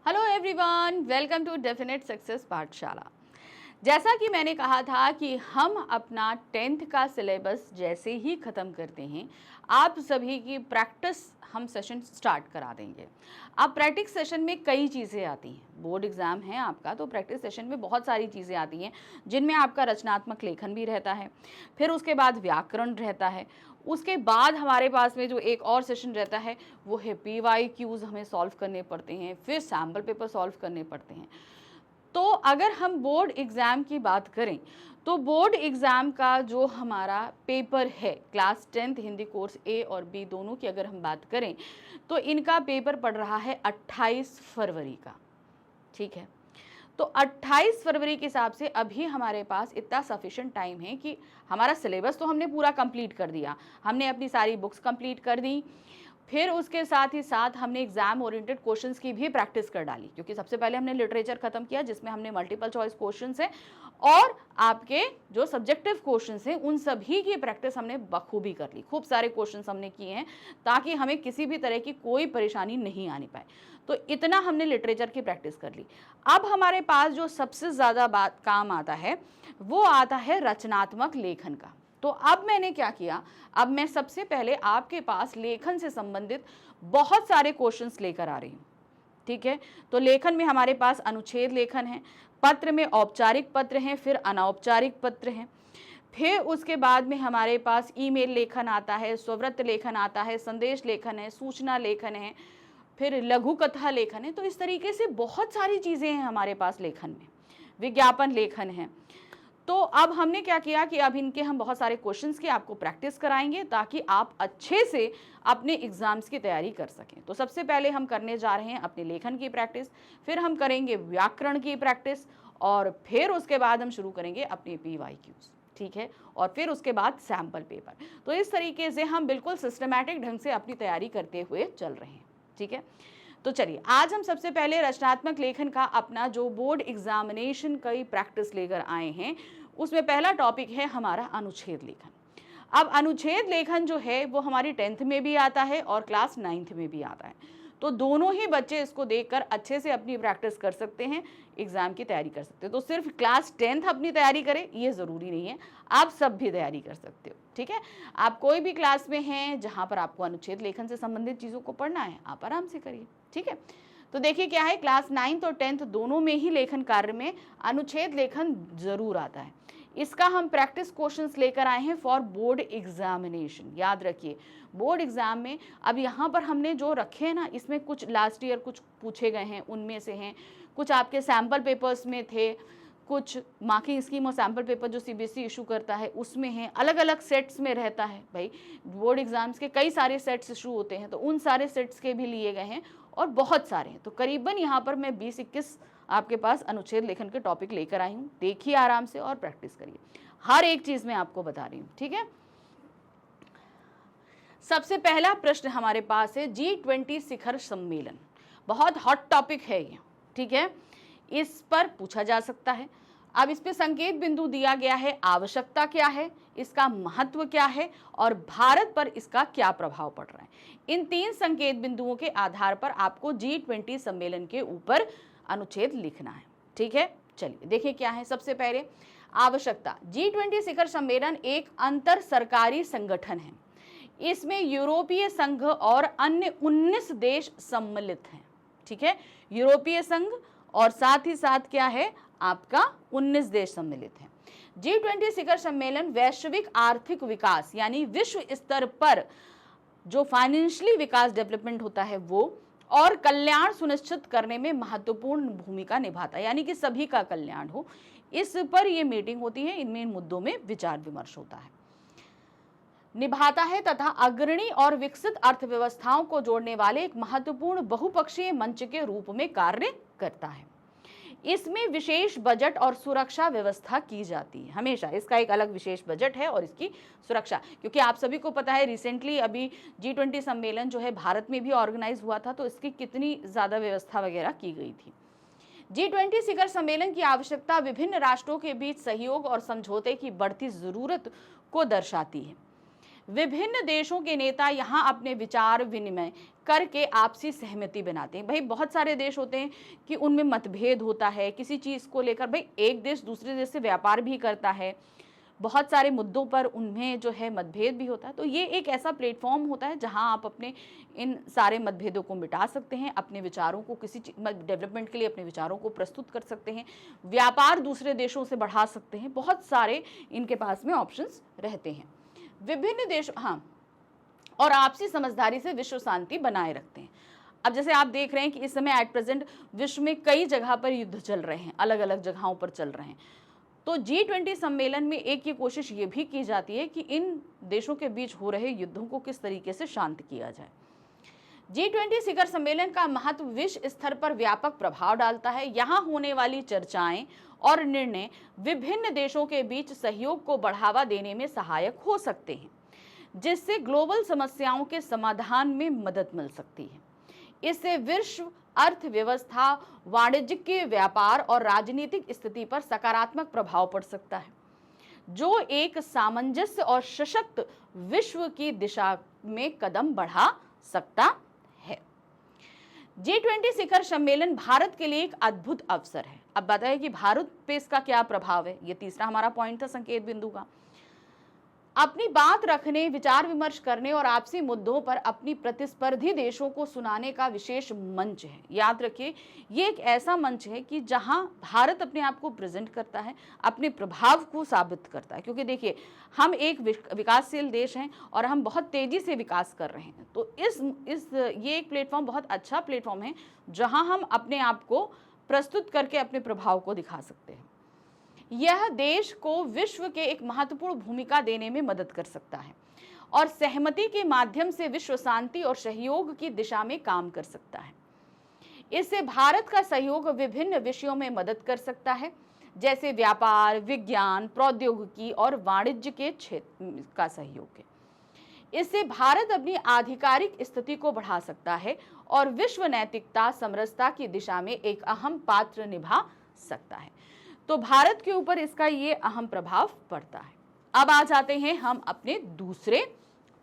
Hello everyone, welcome to definite success Pathshala. जैसा कि मैंने कहा था कि हम अपना 10th का सिलेबस जैसे ही ख़त्म करते हैं, आप सभी की प्रैक्टिस हम सेशन स्टार्ट करा देंगे। अब प्रैक्टिस सेशन में कई चीज़ें आती हैं। बोर्ड एग्ज़ाम है आपका, तो प्रैक्टिस सेशन में बहुत सारी चीज़ें आती हैं, जिनमें आपका रचनात्मक लेखन भी रहता है, फिर उसके बाद व्याकरण रहता है, उसके बाद हमारे पास में जो एक और सेशन रहता है वो है PYQs हमें सॉल्व करने पड़ते हैं, फिर सैम्पल पेपर सॉल्व करने पड़ते हैं। तो अगर हम बोर्ड एग्ज़ाम की बात करें तो बोर्ड एग्ज़ाम का जो हमारा पेपर है क्लास 10th हिंदी कोर्स ए और बी दोनों की अगर हम बात करें तो इनका पेपर पड़ रहा है 28 फरवरी का। ठीक है, तो 28 फरवरी के हिसाब से अभी हमारे पास इतना सफिशिएंट टाइम है कि हमारा सिलेबस तो हमने पूरा कंप्लीट कर दिया, हमने अपनी सारी बुक्स कंप्लीट कर दी, फिर उसके साथ ही साथ हमने एग्जाम ओरिएंटेड क्वेश्चंस की भी प्रैक्टिस कर डाली, क्योंकि सबसे पहले हमने लिटरेचर खत्म किया जिसमें हमने मल्टीपल चॉइस क्वेश्चंस हैं और आपके जो सब्जेक्टिव क्वेश्चंस हैं उन सभी की प्रैक्टिस हमने बखूबी कर ली। खूब सारे क्वेश्चंस हमने किए हैं ताकि हमें किसी भी तरह की कोई परेशानी नहीं आनी पाए। तो इतना हमने लिटरेचर की प्रैक्टिस कर ली। अब हमारे पास जो सबसे ज़्यादा बात काम आता है वो आता है रचनात्मक लेखन का। तो अब मैंने क्या किया, अब मैं सबसे पहले आपके पास लेखन से संबंधित बहुत सारे क्वेश्चंस लेकर आ रही हूँ। ठीक है, तो लेखन में हमारे पास अनुच्छेद लेखन है, पत्र में औपचारिक पत्र हैं, फिर अनौपचारिक पत्र हैं, फिर उसके बाद में हमारे पास ईमेल लेखन आता है, स्ववृत्त लेखन आता है, संदेश लेखन है, सूचना लेखन है, फिर लघु कथा लेखन है। तो इस तरीके से बहुत सारी चीज़ें हैं हमारे पास लेखन में, विज्ञापन लेखन है। तो अब हमने क्या किया कि अब इनके हम बहुत सारे क्वेश्चंस की आपको प्रैक्टिस कराएंगे ताकि आप अच्छे से अपने एग्जाम्स की तैयारी कर सकें। तो सबसे पहले हम करने जा रहे हैं अपने लेखन की प्रैक्टिस, फिर हम करेंगे व्याकरण की प्रैक्टिस और फिर उसके बाद हम शुरू करेंगे अपने PYQs। ठीक है, और फिर उसके बाद सैम्पल पेपर। तो इस तरीके से हम बिल्कुल सिस्टमैटिक ढंग से अपनी तैयारी करते हुए चल रहे हैं। ठीक है, तो चलिए आज हम सबसे पहले रचनात्मक लेखन का अपना जो बोर्ड एग्जामिनेशन की प्रैक्टिस लेकर आए हैं उसमें पहला टॉपिक है हमारा अनुच्छेद लेखन। अब अनुच्छेद लेखन जो है वो हमारी 10th में भी आता है और क्लास 9th में भी आता है, तो दोनों ही बच्चे इसको देखकर अच्छे से अपनी प्रैक्टिस कर सकते हैं, एग्जाम की तैयारी कर सकते हैं। तो सिर्फ क्लास 10th अपनी तैयारी करें ये ज़रूरी नहीं है, आप सब भी तैयारी कर सकते हो। ठीक है, आप कोई भी क्लास में हैं जहाँ पर आपको अनुच्छेद लेखन से संबंधित चीज़ों को पढ़ना है आप आराम से करिए। ठीक है, तो देखिए क्या है, क्लास 9th और 10th दोनों में ही लेखन कार्य में अनुच्छेद लेखन जरूर आता है। इसका हम प्रैक्टिस क्वेश्चंस लेकर आए हैं फॉर बोर्ड एग्जामिनेशन। याद रखिए बोर्ड एग्जाम में अब यहाँ पर हमने जो रखे हैं ना, इसमें कुछ लास्ट ईयर कुछ पूछे गए हैं, उनमें से हैं कुछ आपके सैम्पल पेपर्स में थे, कुछ मार्किंग स्कीम और सैम्पल पेपर जो CBSE इशू करता है उसमें है, अलग अलग सेट्स में रहता है। भाई बोर्ड एग्जाम्स के कई सारे सेट्स इशू होते हैं, तो उन सारे सेट्स के भी लिए गए हैं और बहुत सारे हैं। तो करीबन यहाँ पर मैं 20-21 आपके पास अनुच्छेद लेखन के टॉपिक लेकर आई हूँ। देखिए आराम से और प्रैक्टिस करिए, हर एक चीज़ मैं आपको बता रही हूँ। ठीक है, सबसे पहला प्रश्न हमारे पास है G20 शिखर सम्मेलन। बहुत हॉट टॉपिक है ये। ठीक है, इस पर पूछा जा सकता है। अब इस पे संकेत बिंदु दिया गया है, आवश्यकता क्या है, इसका महत्व क्या है और भारत पर इसका क्या प्रभाव पड़ रहा है। इन 3 संकेत बिंदुओं के आधार पर आपको G20 सम्मेलन के ऊपर अनुच्छेद लिखना है। ठीक है, चलिए देखिए क्या है। सबसे पहले आवश्यकता, G20 शिखर सम्मेलन एक अंतर सरकारी संगठन है। इसमें यूरोपीय संघ और अन्य 19 देश सम्मिलित हैं। ठीक है, यूरोपीय संघ और साथ ही साथ क्या है आपका 19 देश सम्मिलित हैं। G20 शिखर सम्मेलन वैश्विक आर्थिक विकास यानी विश्व स्तर पर जो फाइनेंशियली विकास डेवलपमेंट होता है वो और कल्याण सुनिश्चित करने में महत्वपूर्ण भूमिका निभाता है, यानी कि सभी का कल्याण हो, इस पर ये मीटिंग होती है, इनमें इन मुद्दों में विचार विमर्श होता है, निभाता है तथा अग्रणी और विकसित अर्थव्यवस्थाओं को जोड़ने वाले एक महत्वपूर्ण बहुपक्षीय मंच के रूप में कार्य करता है। इसमें विशेष बजट और सुरक्षा व्यवस्था की जाती है हमेशा। इसका एक अलग विशेष बजट है और इसकी सुरक्षा, क्योंकि आप सभी को पता है रिसेंटली अभी G20 सम्मेलन जो है भारत में भी ऑर्गेनाइज हुआ था, तो इसकी कितनी ज़्यादा व्यवस्था वगैरह की गई थी। G20 शिखर सम्मेलन की आवश्यकता विभिन्न राष्ट्रों के बीच सहयोग और समझौते की बढ़ती ज़रूरत को दर्शाती है। विभिन्न देशों के नेता यहाँ अपने विचार विनिमय करके आपसी सहमति बनाते हैं। भाई बहुत सारे देश होते हैं कि उनमें मतभेद होता है किसी चीज़ को लेकर। भाई एक देश दूसरे देश से व्यापार भी करता है, बहुत सारे मुद्दों पर उनमें जो है मतभेद भी होता है। तो ये एक ऐसा प्लेटफॉर्म होता है जहां आप अपने इन सारे मतभेदों को मिटा सकते हैं, अपने विचारों को किसी डेवलपमेंट के लिए अपने विचारों को प्रस्तुत कर सकते हैं, व्यापार दूसरे देशों से बढ़ा सकते हैं। बहुत सारे इनके पास में ऑप्शंस रहते हैं। विभिन्न देश, हाँ, और आपसी समझदारी से विश्व शांति बनाए रखते हैं। अब जैसे आप देख रहे हैं कि इस समय एट प्रेजेंट विश्व में कई जगह पर युद्ध चल रहे हैं, अलग अलग जगहों पर चल रहे हैं। तो G20 सम्मेलन में एक ये कोशिश ये भी की जाती है कि इन देशों के बीच हो रहे युद्धों को किस तरीके से शांत किया जाए। G20 शिखर सम्मेलन का महत्व विश्व स्तर पर व्यापक प्रभाव डालता है। यहाँ होने वाली चर्चाएं और निर्णय विभिन्न देशों के बीच सहयोग को बढ़ावा देने में सहायक हो सकते हैं, जिससे ग्लोबल समस्याओं के समाधान में मदद मिल सकती है। इससे विश्व अर्थव्यवस्था, वाणिज्यिक व्यापार और राजनीतिक स्थिति पर सकारात्मक प्रभाव पड़ सकता है, जो एक सामंजस्य और सशक्त विश्व की दिशा में कदम बढ़ा सकता है। G20 शिखर सम्मेलन भारत के लिए एक अद्भुत अवसर है। अब बताइए कि भारत पे इसका क्या प्रभाव है। ये तीसरा हमारा पॉइंट था संकेत बिंदु का। अपनी बात रखने, विचार विमर्श करने और आपसी मुद्दों पर अपनी प्रतिस्पर्धी देशों को सुनाने का विशेष मंच है। याद रखिए, ये एक ऐसा मंच है कि जहां भारत अपने आप को प्रेजेंट करता है, अपने प्रभाव को साबित करता है। क्योंकि देखिए, हम एक विकासशील देश हैं और हम बहुत तेजी से विकास कर रहे हैं। तो ये एक प्लेटफॉर्म, बहुत अच्छा प्लेटफॉर्म है जहां हम अपने आप को प्रस्तुत करके अपने प्रभाव को दिखा सकते हैं। यह देश को विश्व के एक महत्वपूर्ण भूमिका देने में मदद कर सकता है और सहमति के माध्यम से विश्व शांति और सहयोग की दिशा में काम कर सकता है। इससे भारत का सहयोग विभिन्न विषयों में मदद कर सकता है, जैसे व्यापार, विज्ञान, प्रौद्योगिकी और वाणिज्य के क्षेत्र का सहयोग है। इससे भारत अपनी आधिकारिक स्थिति को बढ़ा सकता है और विश्व नैतिकता समरसता की दिशा में एक अहम पात्र निभा सकता है। तो भारत के ऊपर इसका ये अहम प्रभाव पड़ता है। अब आ जाते हैं हम अपने दूसरे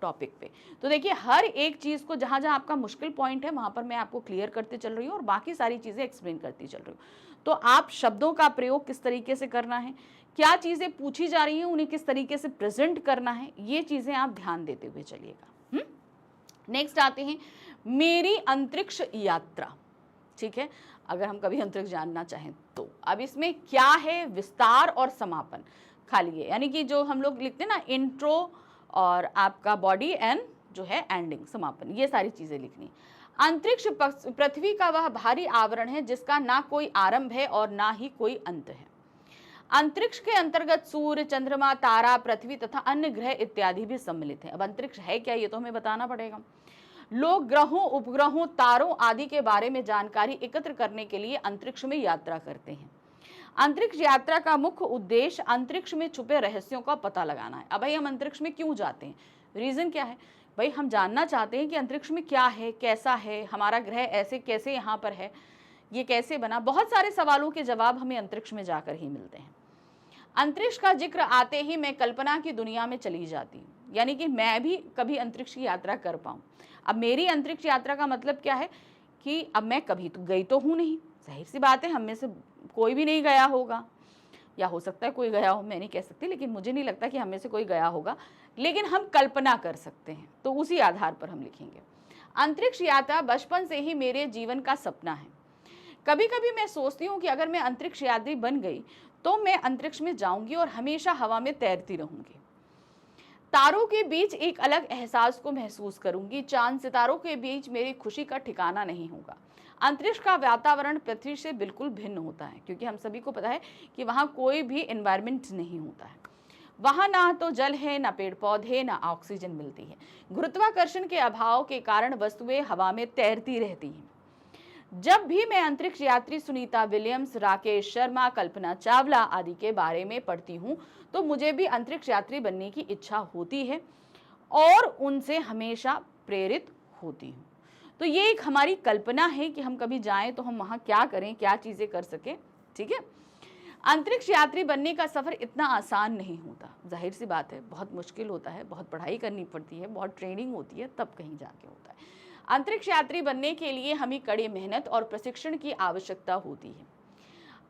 टॉपिक पे। तो देखिए, हर एक चीज को जहां जहां आपका मुश्किल पॉइंट है वहां पर मैं आपको क्लियर करते चल रही हूँ और बाकी सारी चीजें एक्सप्लेन करती चल रही हूँ। तो आप शब्दों का प्रयोग किस तरीके से करना है, क्या चीजें पूछी जा रही हैं उन्हें किस तरीके से प्रेजेंट करना है, ये चीजें आप ध्यान देते हुए चलिएगा। नेक्स्ट आते हैं मेरी अंतरिक्ष यात्रा। ठीक है, अगर हम कभी अंतरिक्ष जानना चाहें तो अब इसमें क्या है, विस्तार और समापन खाली है, यानी कि जो हम लोग लिखते हैं ना, इंट्रो और आपका बॉडी एंड जो है एंडिंग, समापन, ये सारी चीजें लिखनी। अंतरिक्ष पृथ्वी का वह भारी आवरण है जिसका ना कोई आरंभ है और ना ही कोई अंत है। अंतरिक्ष के अंतर्गत सूर्य, चंद्रमा, तारा, पृथ्वी तथा अन्य ग्रह इत्यादि भी सम्मिलित है। अब अंतरिक्ष है क्या, ये तो हमें बताना पड़ेगा। लोग ग्रहों, उपग्रहों, तारों आदि के बारे में जानकारी एकत्र करने के लिए अंतरिक्ष में यात्रा करते हैं। अंतरिक्ष यात्रा का मुख्य उद्देश्य अंतरिक्ष में छुपे रहस्यों का पता लगाना है। अब भाई हम अंतरिक्ष में क्यों जाते हैं, रीजन क्या है? भाई हम जानना चाहते हैं कि अंतरिक्ष में क्या है, कैसा है, हमारा ग्रह ऐसे कैसे यहाँ पर है, ये कैसे बना। बहुत सारे सवालों के जवाब हमें अंतरिक्ष में जाकर ही मिलते हैं। अंतरिक्ष का जिक्र आते ही मैं कल्पना की दुनिया में चली जाती हूँ, यानी कि मैं भी कभी अंतरिक्ष की यात्रा कर पाऊँ। अब मेरी अंतरिक्ष यात्रा का मतलब क्या है कि अब मैं कभी तो गई तो हूँ नहीं, जाहिर सी बात है, हम में से कोई भी नहीं गया होगा, या हो सकता है कोई गया हो, मैं नहीं कह सकती, लेकिन मुझे नहीं लगता कि हम में से कोई गया होगा, लेकिन हम कल्पना कर सकते हैं, तो उसी आधार पर हम लिखेंगे। अंतरिक्ष यात्रा बचपन से ही मेरे जीवन का सपना है। कभी कभी मैं सोचती हूँ कि अगर मैं अंतरिक्ष यात्री बन गई तो मैं अंतरिक्ष में जाऊंगी और हमेशा हवा में तैरती रहूंगी। तारों के बीच एक अलग एहसास को महसूस करूंगी। चांद सितारों के बीच मेरी खुशी का ठिकाना नहीं होगा। अंतरिक्ष का वातावरण पृथ्वी से बिल्कुल भिन्न होता है, क्योंकि हम सभी को पता है कि वहाँ कोई भी एनवायरनमेंट नहीं होता है। वहाँ ना तो जल है, ना पेड़ पौधे, ना ऑक्सीजन मिलती है। गुरुत्वाकर्षण के अभाव के कारण वस्तुएं हवा में तैरती रहती हैं। जब भी मैं अंतरिक्ष यात्री सुनीता विलियम्स, राकेश शर्मा, कल्पना चावला आदि के बारे में पढ़ती हूँ तो मुझे भी अंतरिक्ष यात्री बनने की इच्छा होती है और उनसे हमेशा प्रेरित होती हूँ। तो ये एक हमारी कल्पना है कि हम कभी जाएं तो हम वहाँ क्या करें, क्या चीज़ें कर सकें। ठीक है, अंतरिक्ष यात्री बनने का सफर इतना आसान नहीं होता, जाहिर सी बात है, बहुत मुश्किल होता है, बहुत पढ़ाई करनी पड़ती है, बहुत ट्रेनिंग होती है, तब कहीं जाके होता है। अंतरिक्ष यात्री बनने के लिए हमें कड़ी मेहनत और प्रशिक्षण की आवश्यकता होती है।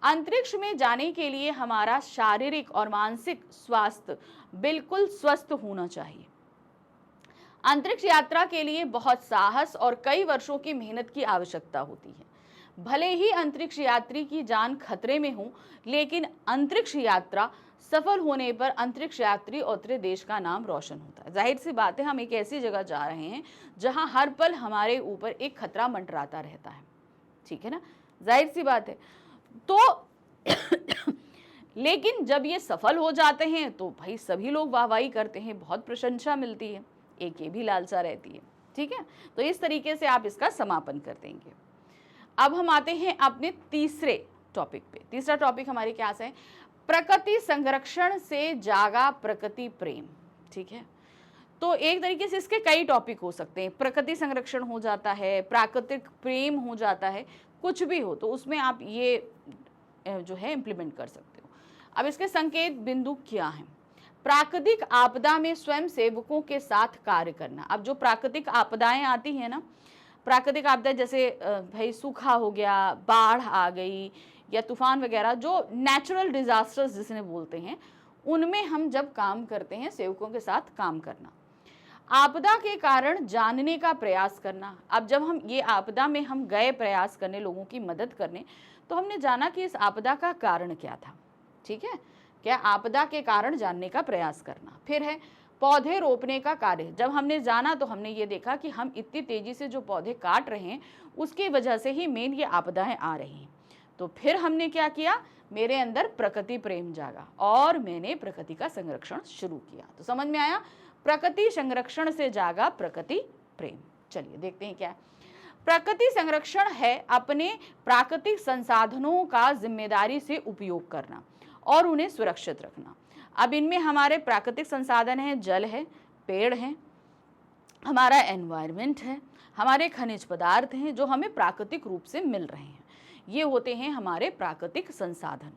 अंतरिक्ष में जाने के लिए हमारा शारीरिक और मानसिक स्वास्थ्य बिल्कुल स्वस्थ होना चाहिए। अंतरिक्ष यात्रा के लिए बहुत साहस और कई वर्षों की मेहनत की आवश्यकता होती है। भले ही अंतरिक्ष यात्री की जान खतरे में हो, लेकिन अंतरिक्ष यात्रा सफल होने पर अंतरिक्ष यात्री और उत्तरी देश का नाम रोशन होता है। जाहिर सी बात है, हम एक ऐसी जगह जा रहे हैं जहां हर पल हमारे ऊपर एक खतरा मंडराता रहता है, ठीक है ना, जाहिर सी बात है। तो लेकिन जब ये सफल हो जाते हैं तो भाई सभी लोग वाहवाही करते हैं, बहुत प्रशंसा मिलती है, एक ये भी लालसा रहती है, ठीक है। तो इस तरीके से आप इसका समापन कर देंगे। अब हम आते हैं अपने तीसरे टॉपिक पे। तीसरा टॉपिक हमारे क्या है, प्रकृति संरक्षण से जागा प्रकृति प्रेम, ठीक है। तो एक तरीके से इसके कई टॉपिक हो सकते हैं, प्रकृति संरक्षण हो जाता है, प्राकृतिक प्रेम हो जाता है, कुछ भी हो तो उसमें आप ये जो है इम्प्लीमेंट कर सकते हो। अब इसके संकेत बिंदु क्या हैं? प्राकृतिक आपदा में स्वयं सेवकों के साथ कार्य करना। अब जो प्राकृतिक आपदाएं आती हैं ना, प्राकृतिक आपदा जैसे भाई सूखा हो गया, बाढ़ आ गई या तूफान वगैरह, जो नेचुरल डिजास्टर्स जिसने बोलते हैं, उनमें हम जब काम करते हैं सेवकों के साथ काम करना। आपदा के कारण जानने का प्रयास करना। अब जब हम ये आपदा में हम गए प्रयास करने, लोगों की मदद करने, तो हमने जाना कि इस आपदा का कारण क्या था, ठीक है, क्या आपदा के कारण जानने का प्रयास करना। फिर है पौधे रोपने का कार्य। जब हमने जाना तो हमने ये देखा कि हम इतनी तेजी से जो पौधे काट रहे हैं उसकी वजह से ही मेन ये आपदाएं आ रही हैं। तो फिर हमने क्या किया, मेरे अंदर प्रकृति प्रेम जागा और मैंने प्रकृति का संरक्षण शुरू किया। तो समझ में आया, प्रकृति संरक्षण से जागा प्रकृति प्रेम। चलिए देखते हैं क्या है। प्रकृति संरक्षण है अपने प्राकृतिक संसाधनों का जिम्मेदारी से उपयोग करना और उन्हें सुरक्षित रखना। अब इनमें हमारे प्राकृतिक संसाधन हैं, जल है, पेड़ हैं, हमारा एनवायरनमेंट है, हमारे खनिज पदार्थ हैं जो हमें प्राकृतिक रूप से मिल रहे हैं, ये होते हैं हमारे प्राकृतिक संसाधन।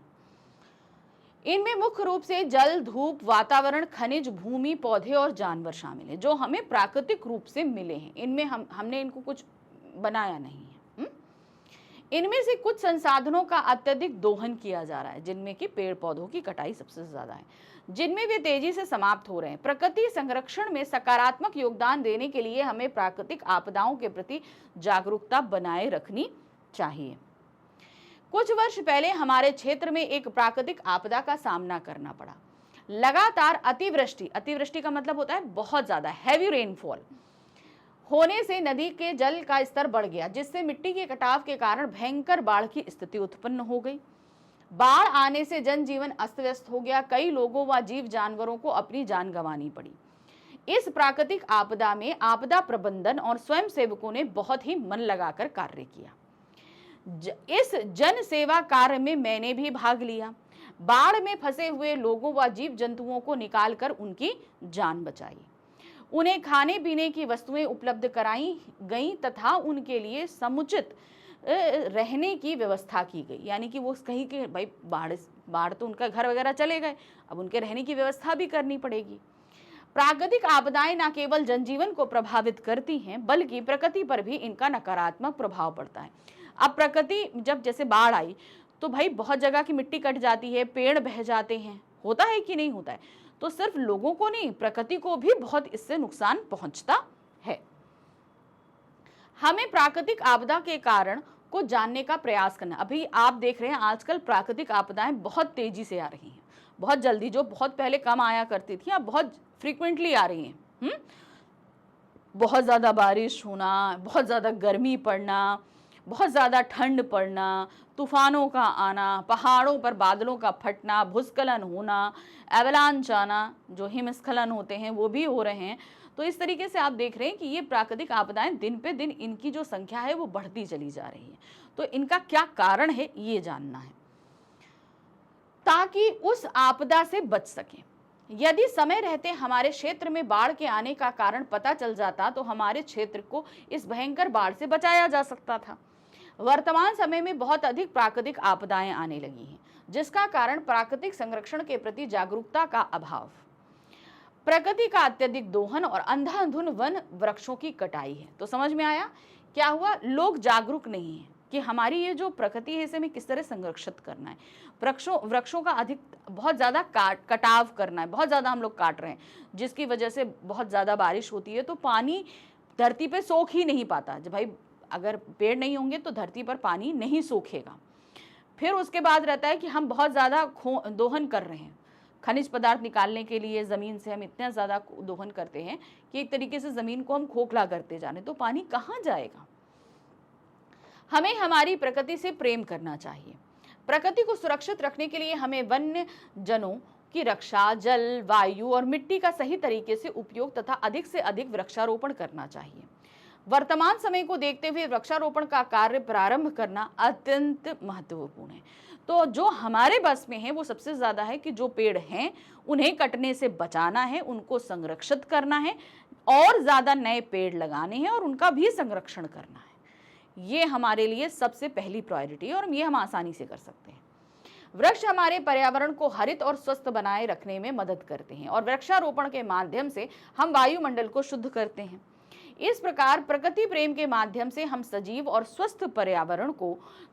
इनमें मुख्य रूप से जल, धूप, वातावरण, खनिज, भूमि, पौधे और जानवर शामिल हैं जो हमें प्राकृतिक रूप से मिले हैं। इनमें हमने इनको कुछ बनाया नहीं है। इनमें से कुछ संसाधनों का अत्यधिक दोहन किया जा रहा है, जिनमें कि पेड़ पौधों की कटाई सबसे ज्यादा है, जिनमें वे तेजी से समाप्त हो रहे हैं। प्रकृति संरक्षण में सकारात्मक योगदान देने के लिए हमें प्राकृतिक आपदाओं के प्रति जागरूकता बनाए रखनी चाहिए। कुछ वर्ष पहले हमारे क्षेत्र में एक प्राकृतिक आपदा का सामना करना पड़ा। लगातार अतिवृष्टि का मतलब होता है बहुत ज्यादा हैवी रेनफॉल होने से नदी के जल का स्तर बढ़ गया, जिससे मिट्टी के कटाव के कारण भयंकर बाढ़ की स्थिति उत्पन्न हो गई। बाढ़ आने से जनजीवन अस्त व्यस्त हो गया, कई लोगों व जीव जानवरों को अपनी जान गंवानी पड़ी। इस प्राकृतिक आपदा में आपदा प्रबंधन और स्वयं सेवकों ने बहुत ही मन लगाकर कार्य किया। इस जन सेवा कार्य में मैंने भी भाग लिया। बाढ़ में फंसे हुए लोगों व जीव जंतुओं को निकालकर उनकी जान बचाई, उन्हें खाने पीने की वस्तुएं उपलब्ध कराई गई तथा उनके लिए समुचित रहने की व्यवस्था की गई। यानी कि वो कहीं के भाई बाढ़ तो उनका घर वगैरह चले गए, अब उनके रहने की व्यवस्था भी करनी पड़ेगी। प्राकृतिक आपदाएं न केवल जनजीवन को प्रभावित करती हैं, बल्कि प्रकृति पर भी इनका नकारात्मक प्रभाव पड़ता है। अब प्रकृति जब जैसे बाढ़ आई तो भाई बहुत जगह की मिट्टी कट जाती है, पेड़ बह जाते हैं, होता है कि नहीं होता है? तो सिर्फ लोगों को नहीं, प्रकृति को भी बहुत इससे नुकसान पहुंचता है। हमें प्राकृतिक आपदा के कारण को जानने का प्रयास करना। अभी आप देख रहे हैं आजकल प्राकृतिक आपदाएं बहुत तेजी से आ रही हैं, बहुत जल्दी, जो बहुत पहले कम आया करती थी अब बहुत फ्रीक्वेंटली आ रही हैं। बहुत ज़्यादा बारिश होना, बहुत ज़्यादा गर्मी पड़ना, बहुत ज़्यादा ठंड पड़ना, तूफानों का आना, पहाड़ों पर बादलों का फटना, भूस्खलन होना, एवलांच आना, जो हिमस्खलन होते हैं वो भी हो रहे हैं। तो इस तरीके से आप देख रहे हैं कि ये प्राकृतिक आपदाएं दिन पे दिन इनकी जो संख्या है वो बढ़ती चली जा रही है। तो इनका क्या कारण है ये जानना है ताकि उस आपदा से बच सकें। यदि समय रहते हमारे क्षेत्र में बाढ़ के आने का कारण पता चल जाता तो हमारे क्षेत्र को इस भयंकर बाढ़ से बचाया जा सकता था। वर्तमान समय में बहुत अधिक प्राकृतिक आपदाएं आने लगी हैं, जिसका कारण प्राकृतिक संरक्षण के प्रति जागरूकता का अभाव, प्रकृति का अत्यधिक दोहन और अंधाधुंध वन वृक्षों की कटाई है। तो समझ में आया क्या हुआ? लोग जागरूक नहीं है कि हमारी ये जो प्रकृति है इसे हमें किस तरह संरक्षित करना है। वृक्षों का बहुत ज़्यादा कटाव करना है, बहुत ज़्यादा हम लोग काट रहे हैं, जिसकी वजह से बहुत ज़्यादा बारिश होती है तो पानी धरती पे सोख ही नहीं पाता। जब भाई अगर पेड़ नहीं होंगे तो धरती पर पानी नहीं सोखेगा। फिर उसके बाद रहता है कि हम बहुत ज़्यादा दोहन कर रहे हैं, खनिज पदार्थ निकालने के लिए ज़मीन से हम इतना ज़्यादा दोहन करते हैं कि एक तरीके से ज़मीन को हम खोखला करते जा रहे हैं, तो पानी कहाँ जाएगा? हमें हमारी प्रकृति से प्रेम करना चाहिए। प्रकृति को सुरक्षित रखने के लिए हमें वन्य जनों की रक्षा, जल, वायु और मिट्टी का सही तरीके से उपयोग तथा अधिक से अधिक वृक्षारोपण करना चाहिए। वर्तमान समय को देखते हुए वृक्षारोपण का कार्य प्रारंभ करना अत्यंत महत्वपूर्ण है। तो जो हमारे बस में है वो सबसे ज़्यादा है कि जो पेड़ हैं उन्हें कटने से बचाना है, उनको संरक्षित करना है और ज़्यादा नए पेड़ लगाने हैं और उनका भी संरक्षण करना है। ये हमारे लिए सबसे पहली प्रायोरिटी है और ये हम आसानी से कर सकते हैं। वृक्ष हमारे पर्यावरण को हरित और स्वस्थ बनाए रखने में मदद करते हैं और वृक्षारोपण के माध्यम से हम वायुमंडल को शुद्ध करते हैं। इस प्रकार प्रकृति प्रेम के माध्यम से हम सजीव और स्वस्थ पर्यावरण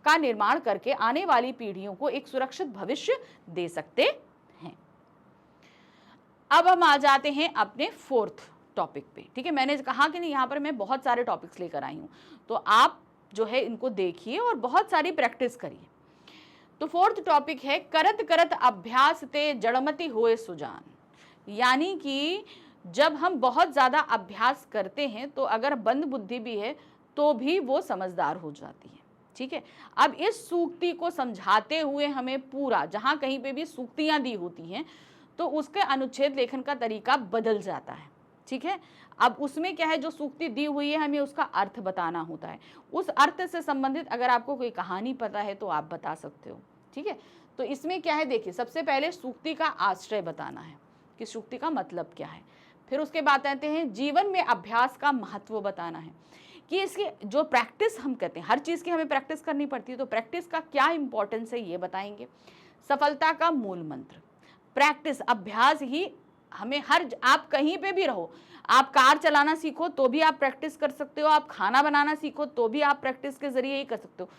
का निर्माण करके आने वाली पीढ़ियों को एक सुरक्षित भविष्य दे सकते हैं। अब हम आ जाते हैं अपने फोर्थ टॉपिक पे। ठीक है, मैंने कहा कि नहीं, यहाँ पर मैं बहुत सारे टॉपिक्स लेकर आई हूँ, तो आप जो है इनको देखिए और बहुत सारी प्रैक्टिस करिए। तो फोर्थ टॉपिक है करत करत अभ्यास ते जड़मति होए सुजान। यानी कि जब हम बहुत ज़्यादा अभ्यास करते हैं तो अगर बंद बुद्धि भी है तो भी वो समझदार हो जाती है। ठीक है, अब इस सूक्ति को समझाते हुए हमें पूरा, जहाँ कहीं पे भी सूक्तियाँ दी होती हैं तो उसके अनुच्छेद लेखन का तरीका बदल जाता है। ठीक है, अब उसमें क्या है, जो सूक्ति दी हुई है हमें उसका अर्थ बताना होता है। उस अर्थ से संबंधित अगर आपको कोई कहानी पता है तो आप बता सकते हो। ठीक है, तो इसमें क्या है, देखिए सबसे पहले सूक्ति का आश्रय बताना है कि सूक्ति का मतलब क्या है। फिर उसके बाद आते हैं जीवन में अभ्यास का महत्व बताना है कि इसकी जो प्रैक्टिस हम कहते हैं, हर चीज़ की हमें प्रैक्टिस करनी पड़ती है, तो प्रैक्टिस का क्या इंपॉर्टेंस है ये बताएंगे। सफलता का मूल मंत्र, प्रैक्टिस, अभ्यास ही हमें आप कहीं पे भी रहो, आप कार चलाना सीखो तो भी आप प्रैक्टिस कर सकते हो, आप खाना बनाना सीखो तो भी आप प्रैक्टिस के जरिए ही कर सकते हो।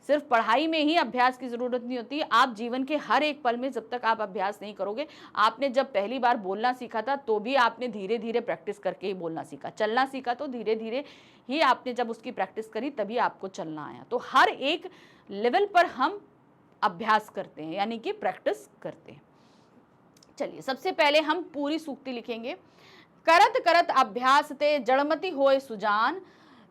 सिर्फ पढ़ाई में ही अभ्यास की ज़रूरत नहीं होती। आप जीवन के हर एक पल में जब तक आप अभ्यास नहीं करोगे, आपने जब पहली बार बोलना सीखा था तो भी आपने धीरे धीरे प्रैक्टिस करके ही बोलना सीखा, चलना सीखा तो धीरे धीरे ही आपने जब उसकी प्रैक्टिस करी तभी आपको चलना आया। तो हर एक लेवल पर हम अभ्यास करते हैं, यानी कि प्रैक्टिस करते हैं। चलिए, सबसे पहले हम पूरी सूक्ति लिखेंगे। करत करत अभ्यास ते जड़मति होए सुजान,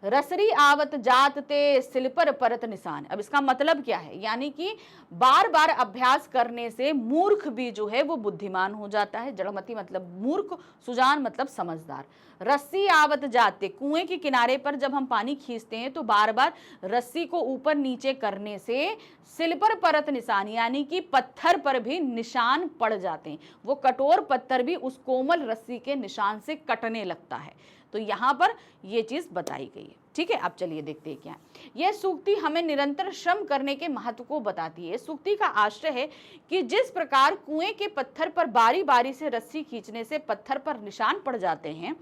रसरी आवत जात ते सिल पर परत निशान। अब इसका मतलब क्या है, यानी कि बार बार अभ्यास करने से मूर्ख भी जो है वो बुद्धिमान हो जाता है। जड़मति मतलब मूर्ख, सुजान मतलब समझदार। रस्सी आवत जाते, कुएं के किनारे पर जब हम पानी खींचते हैं तो बार बार रस्सी को ऊपर नीचे करने से सिल पर परत निशान, यानी कि पत्थर पर भी निशान पड़ जाते हैं। वो कठोर पत्थर भी उस कोमल रस्सी के निशान से कटने लगता है। तो यहाँ पर ये चीज़ बताई गई है। ठीक है, अब चलिए देखते हैं क्या है। यह सूक्ति हमें निरंतर श्रम करने के महत्व को बताती है। सूक्ति का आशय है कि जिस प्रकार कुएं के पत्थर पर बारी बारी से रस्सी खींचने से पत्थर पर निशान पड़ जाते हैं,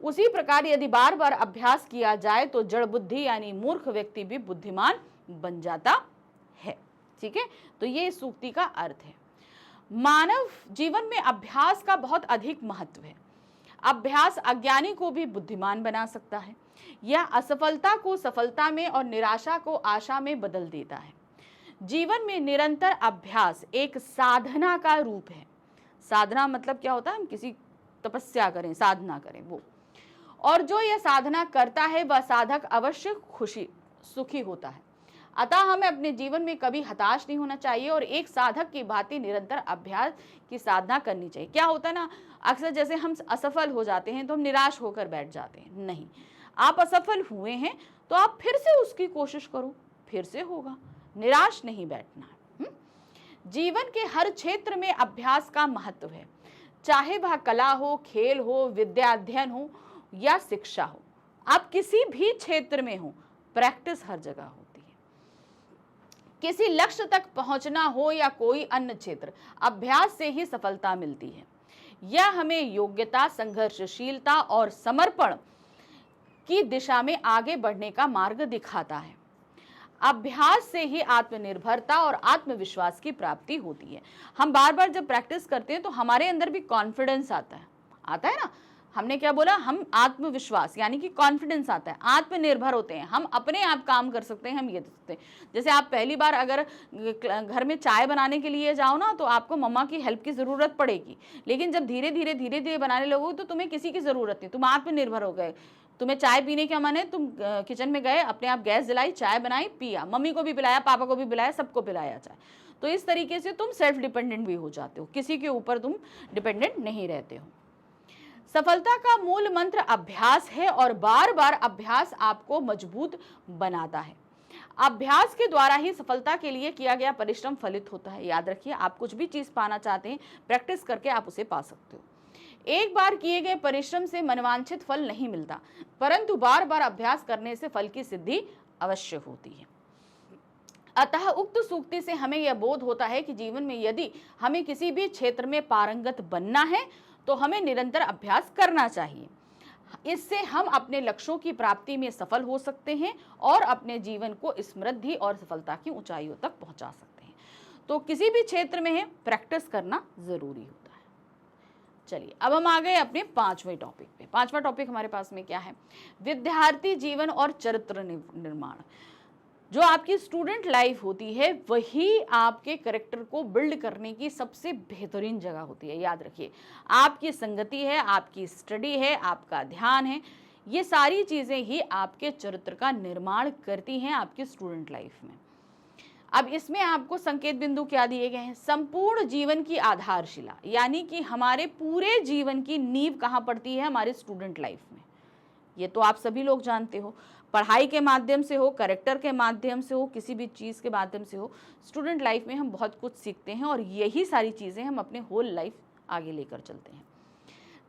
उसी प्रकार यदि बार बार अभ्यास किया जाए तो जड़ बुद्धि यानी मूर्ख व्यक्ति भी बुद्धिमान बन जाता है। ठीक है, तो ये सूक्ति का अर्थ है। मानव जीवन में अभ्यास का बहुत अधिक महत्व है। अभ्यास अज्ञानी को भी बुद्धिमान बना सकता है। यह असफलता को सफलता में और निराशा को आशा में बदल देता है। जीवन में निरंतर अभ्यास एक साधना का रूप है। साधना मतलब क्या होता है, हम किसी तपस्या करें, साधना करें वो, और जो यह साधना करता है वह साधक अवश्य सुखी होता है। अतः हमें अपने जीवन में कभी हताश नहीं होना चाहिए और एक साधक की भांति निरंतर अभ्यास की साधना करनी चाहिए। क्या होता है ना, अक्सर जैसे हम असफल हो जाते हैं तो हम निराश होकर बैठ जाते हैं। नहीं, आप असफल हुए हैं तो आप फिर से उसकी कोशिश करो, फिर से होगा, निराश नहीं बैठना है। जीवन के हर क्षेत्र में अभ्यास का महत्व है, चाहे वह कला हो, खेल हो, विद्या अध्ययन हो या शिक्षा हो। आप किसी भी क्षेत्र में हो, प्रैक्टिस हर जगह होती है। किसी लक्ष्य तक पहुंचना हो या कोई अन्य क्षेत्र, अभ्यास से ही सफलता मिलती है। यह हमें योग्यता, संघर्षशीलता और समर्पण की दिशा में आगे बढ़ने का मार्ग दिखाता है। अभ्यास से ही आत्मनिर्भरता और आत्मविश्वास की प्राप्ति होती है। हम बार बार जब प्रैक्टिस करते हैं तो हमारे अंदर भी कॉन्फिडेंस आता है ना। हमने क्या बोला, हम आत्मविश्वास यानी कि कॉन्फिडेंस आता है, आत्मनिर्भर होते हैं, हम अपने आप काम कर सकते हैं, हम ये सकते हैं। जैसे आप पहली बार अगर घर में चाय बनाने के लिए जाओ ना, तो आपको मम्मा की हेल्प की ज़रूरत पड़ेगी, लेकिन जब धीरे धीरे बनाने लगोगे तो तुम्हें किसी की ज़रूरत नहीं, तुम आत्मनिर्भर हो गए। तुम्हें चाय पीने का मन है, तुम किचन में गए, अपने आप गैस जलाई, चाय बनाई, पिया, मम्मी को भी पिलाया, पापा को भी पिलाया, सबको पिलाया चाय। तो इस तरीके से तुम सेल्फ डिपेंडेंट भी हो जाते हो, किसी के ऊपर तुम डिपेंडेंट नहीं रहते हो। सफलता का मूल मंत्र अभ्यास है और बार बार अभ्यास आपको मजबूत बनाता है। अभ्यास के द्वारा ही सफलता के लिए किया गया परिश्रम फलित होता है। याद रखिए, आप कुछ भी चीज पाना चाहते हैं, प्रैक्टिस करके आप उसे पा सकते हो। एक बार किए गए परिश्रम से मनवांछित फल नहीं मिलता, परंतु बार बार अभ्यास करने से फल की सिद्धि अवश्य होती है। अतः उक्त सूक्ति से हमें यह बोध होता है कि जीवन में यदि हमें किसी भी क्षेत्र में पारंगत बनना है तो हमें निरंतर अभ्यास करना चाहिए। इससे हम अपने लक्ष्यों की प्राप्ति में सफल हो सकते हैं और अपने जीवन को समृद्धि और सफलता की ऊंचाइयों तक पहुंचा सकते हैं। तो किसी भी क्षेत्र में है, प्रैक्टिस करना जरूरी होता है। चलिए, अब हम आ गए अपने 5वें टॉपिक पे। 5वां टॉपिक हमारे पास में क्या है? विद्यार्थी जीवन और चरित्र निर्माण। जो आपकी स्टूडेंट लाइफ होती है वही आपके कैरेक्टर को बिल्ड करने की सबसे बेहतरीन जगह होती है। याद रखिए, आपकी संगति है, आपकी स्टडी है, आपका ध्यान है, ये सारी चीज़ें ही आपके चरित्र का निर्माण करती हैं आपकी स्टूडेंट लाइफ में। अब इसमें आपको संकेत बिंदु क्या दिए गए हैं? संपूर्ण जीवन की आधारशिला, यानी कि हमारे पूरे जीवन की नींव कहाँ पड़ती है? हमारे स्टूडेंट लाइफ में। ये तो आप सभी लोग जानते हो, पढ़ाई के माध्यम से हो, कैरेक्टर के माध्यम से हो, किसी भी चीज़ के माध्यम से हो, स्टूडेंट लाइफ में हम बहुत कुछ सीखते हैं और यही सारी चीज़ें हम अपने होल लाइफ आगे लेकर चलते हैं।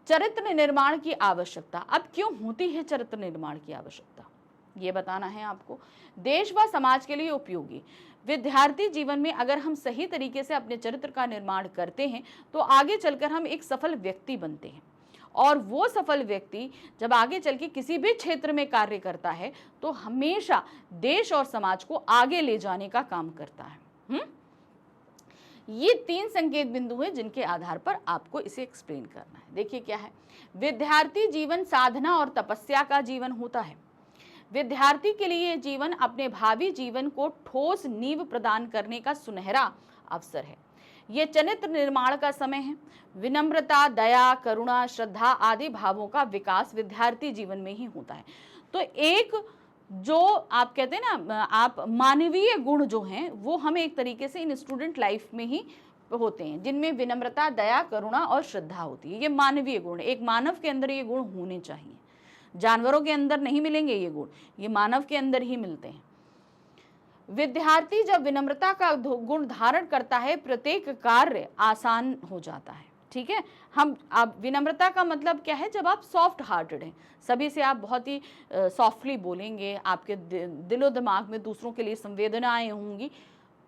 चरित्र निर्माण की आवश्यकता। अब क्यों होती है चरित्र निर्माण की आवश्यकता, ये बताना है आपको। देश व समाज के लिए उपयोगी। विद्यार्थी जीवन में अगर हम सही तरीके से अपने चरित्र का निर्माण करते हैं तो आगे चलकर हम एक सफल व्यक्ति बनते हैं, और वो सफल व्यक्ति जब आगे चल के किसी भी क्षेत्र में कार्य करता है तो हमेशा देश और समाज को आगे ले जाने का काम करता है। ये 3 संकेत बिंदु हैं जिनके आधार पर आपको इसे एक्सप्लेन करना है। देखिए क्या है, विद्यार्थी जीवन साधना और तपस्या का जीवन होता है। विद्यार्थी के लिए जीवन अपने भावी जीवन को ठोस नींव प्रदान करने का सुनहरा अवसर है। ये चरित्र निर्माण का समय है। विनम्रता, दया, करुणा, श्रद्धा आदि भावों का विकास विद्यार्थी जीवन में ही होता है। तो एक जो आप कहते हैं ना, आप मानवीय गुण जो हैं वो हमें एक तरीके से इन स्टूडेंट लाइफ में ही होते हैं, जिनमें विनम्रता, दया, करुणा और श्रद्धा होती है। ये मानवीय गुण, एक मानव के अंदर ये गुण होने चाहिए। जानवरों के अंदर नहीं मिलेंगे ये गुण, ये मानव के अंदर ही मिलते हैं। विद्यार्थी जब विनम्रता का गुण धारण करता है, प्रत्येक कार्य आसान हो जाता है। ठीक है, हम अब विनम्रता का मतलब क्या है? जब आप सॉफ्ट हार्टेड हैं, सभी से आप बहुत ही सॉफ्टली बोलेंगे, आपके दिलो दिमाग में दूसरों के लिए संवेदनाएं होंगी,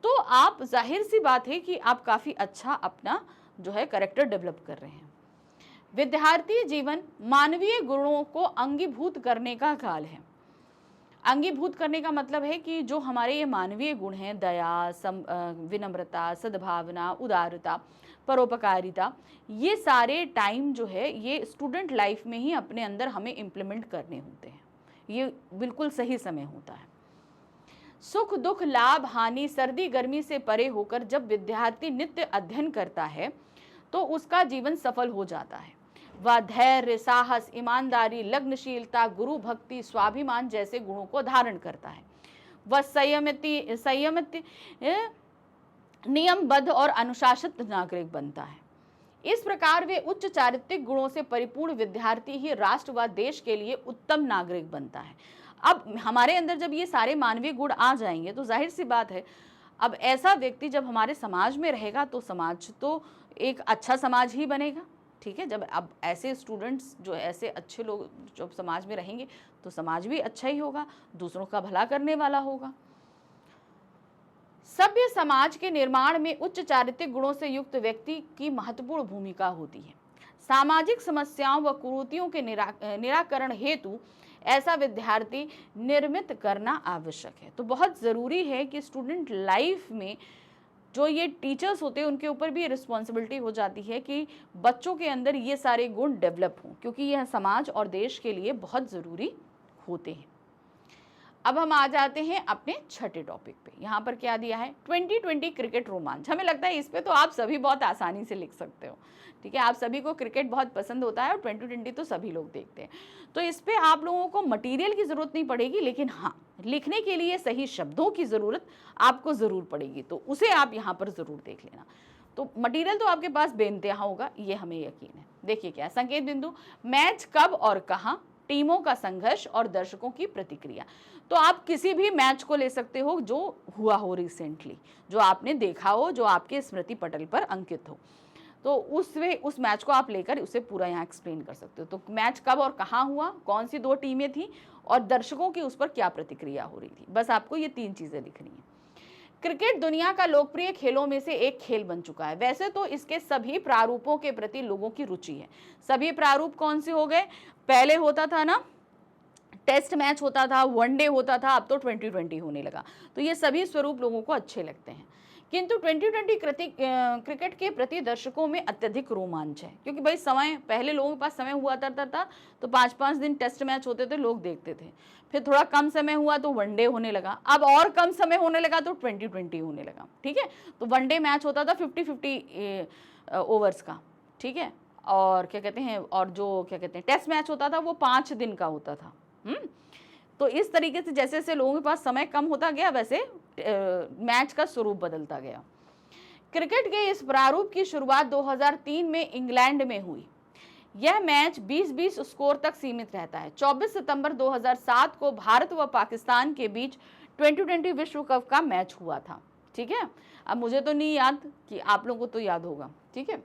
तो आप जाहिर सी बात है कि आप काफ़ी अच्छा अपना जो है कैरेक्टर डेवलप कर रहे हैं। विद्यार्थी जीवन मानवीय गुणों को अंगीभूत करने का काल है। अंगीभूत करने का मतलब है कि जो हमारे ये मानवीय गुण हैं, दया, विनम्रता, सद्भावना, उदारता, परोपकारिता, ये सारे टाइम जो है ये स्टूडेंट लाइफ में ही अपने अंदर हमें इम्प्लीमेंट करने होते हैं। ये बिल्कुल सही समय होता है। सुख दुख, लाभ हानि, सर्दी गर्मी से परे होकर जब विद्यार्थी नित्य अध्ययन करता है तो उसका जीवन सफल हो जाता है। वह धैर्य, साहस, ईमानदारी, लग्नशीलता, गुरु भक्ति, स्वाभिमान जैसे गुणों को धारण करता है। वह संयमित, नियमबद्ध और अनुशासित नागरिक बनता है। इस प्रकार वे उच्च चारित्रिक गुणों से परिपूर्ण विद्यार्थी ही राष्ट्र व देश के लिए उत्तम नागरिक बनता है। अब हमारे अंदर जब ये सारे मानवीय गुण आ जाएंगे तो जाहिर सी बात है, अब ऐसा व्यक्ति जब हमारे समाज में रहेगा तो समाज तो एक अच्छा समाज ही बनेगा। ठीक है, जब अब ऐसे स्टूडेंट्स जो ऐसे अच्छे लोग जब समाज में रहेंगे तो समाज भी अच्छा ही होगा, दूसरों का भला करने वाला होगा। सभ्य समाज के निर्माण में उच्च चारित्रिक गुणों से युक्त व्यक्ति की महत्वपूर्ण भूमिका होती है। सामाजिक समस्याओं व कुरीतियों के निराकरण हेतु ऐसा विद्यार्थी निर्मित करना आवश्यक है। तो बहुत ज़रूरी है कि स्टूडेंट लाइफ में जो ये टीचर्स होते हैं उनके ऊपर भी रिस्पॉन्सिबिलिटी हो जाती है कि बच्चों के अंदर ये सारे गुण डेवलप हों, क्योंकि यह समाज और देश के लिए बहुत ज़रूरी होते हैं। अब हम आ जाते हैं अपने छठे टॉपिक पे। यहाँ पर क्या दिया है, 2020 क्रिकेट रोमांच। हमें लगता है इस पे तो आप सभी बहुत आसानी से लिख सकते हो, ठीक है। आप सभी को क्रिकेट बहुत पसंद होता है और 2020 तो सभी लोग देखते हैं, तो इस पे आप लोगों को मटेरियल की ज़रूरत नहीं पड़ेगी, लेकिन हाँ, लिखने के लिए सही शब्दों की ज़रूरत आपको ज़रूर पड़ेगी, तो उसे आप यहाँ पर ज़रूर देख लेना। तो मटेरियल तो आपके पास बेइंतहा होगा, ये हमें यकीन है। देखिए क्या संकेत बिंदु, मैच कब और कहाँ, टीमों का संघर्ष और दर्शकों की प्रतिक्रिया। तो आप किसी भी मैच को ले सकते हो जो हुआ हो रिसेंटली, जो आपने देखा हो, जो आपके स्मृति पटल पर अंकित हो, तो उस मैच को आप लेकर उसे पूरा यहाँ एक्सप्लेन कर सकते हो। तो मैच कब और कहाँ हुआ, कौन सी 2 टीमें थी और दर्शकों की उस पर क्या प्रतिक्रिया हो रही थी, बस आपको ये 3 चीज़ें लिखनी है। क्रिकेट दुनिया का लोकप्रिय खेलों में से एक खेल बन चुका है। वैसे तो इसके सभी प्रारूपों के प्रति लोगों की रुचि है। सभी प्रारूप कौन से हो गए, पहले होता था ना टेस्ट मैच होता था, वनडे होता था, अब तो 2020 होने लगा। तो ये सभी स्वरूप लोगों को अच्छे लगते हैं, किंतु 2020 क्रिकेट के प्रति दर्शकों में अत्यधिक रोमांच है, क्योंकि भाई समय, पहले लोगों के पास समय हुआ करता था तो 5-5 दिन टेस्ट मैच होते थे, लोग देखते थे। फिर थोड़ा कम समय हुआ तो वनडे होने लगा, अब और कम समय होने लगा तो 2020 होने लगा, ठीक है। तो वनडे मैच होता था 50-50 ओवर्स का, ठीक है, और क्या कहते हैं, और जो क्या कहते हैं टेस्ट मैच होता था वो 5 दिन का होता था। तो इस तरीके से जैसे जैसे लोगों के पास समय कम होता गया, वैसे मैच का स्वरूप बदलता गया। क्रिकेट के इस प्रारूप की शुरुआत 2003 में इंग्लैंड में हुई। यह मैच 20-20 स्कोर तक सीमित रहता है। 24 सितंबर 2007 को भारत व पाकिस्तान के बीच 2020 विश्व कप का मैच हुआ था, ठीक है। अब मुझे तो नहीं याद, कि आप लोगों को तो याद होगा, ठीक है।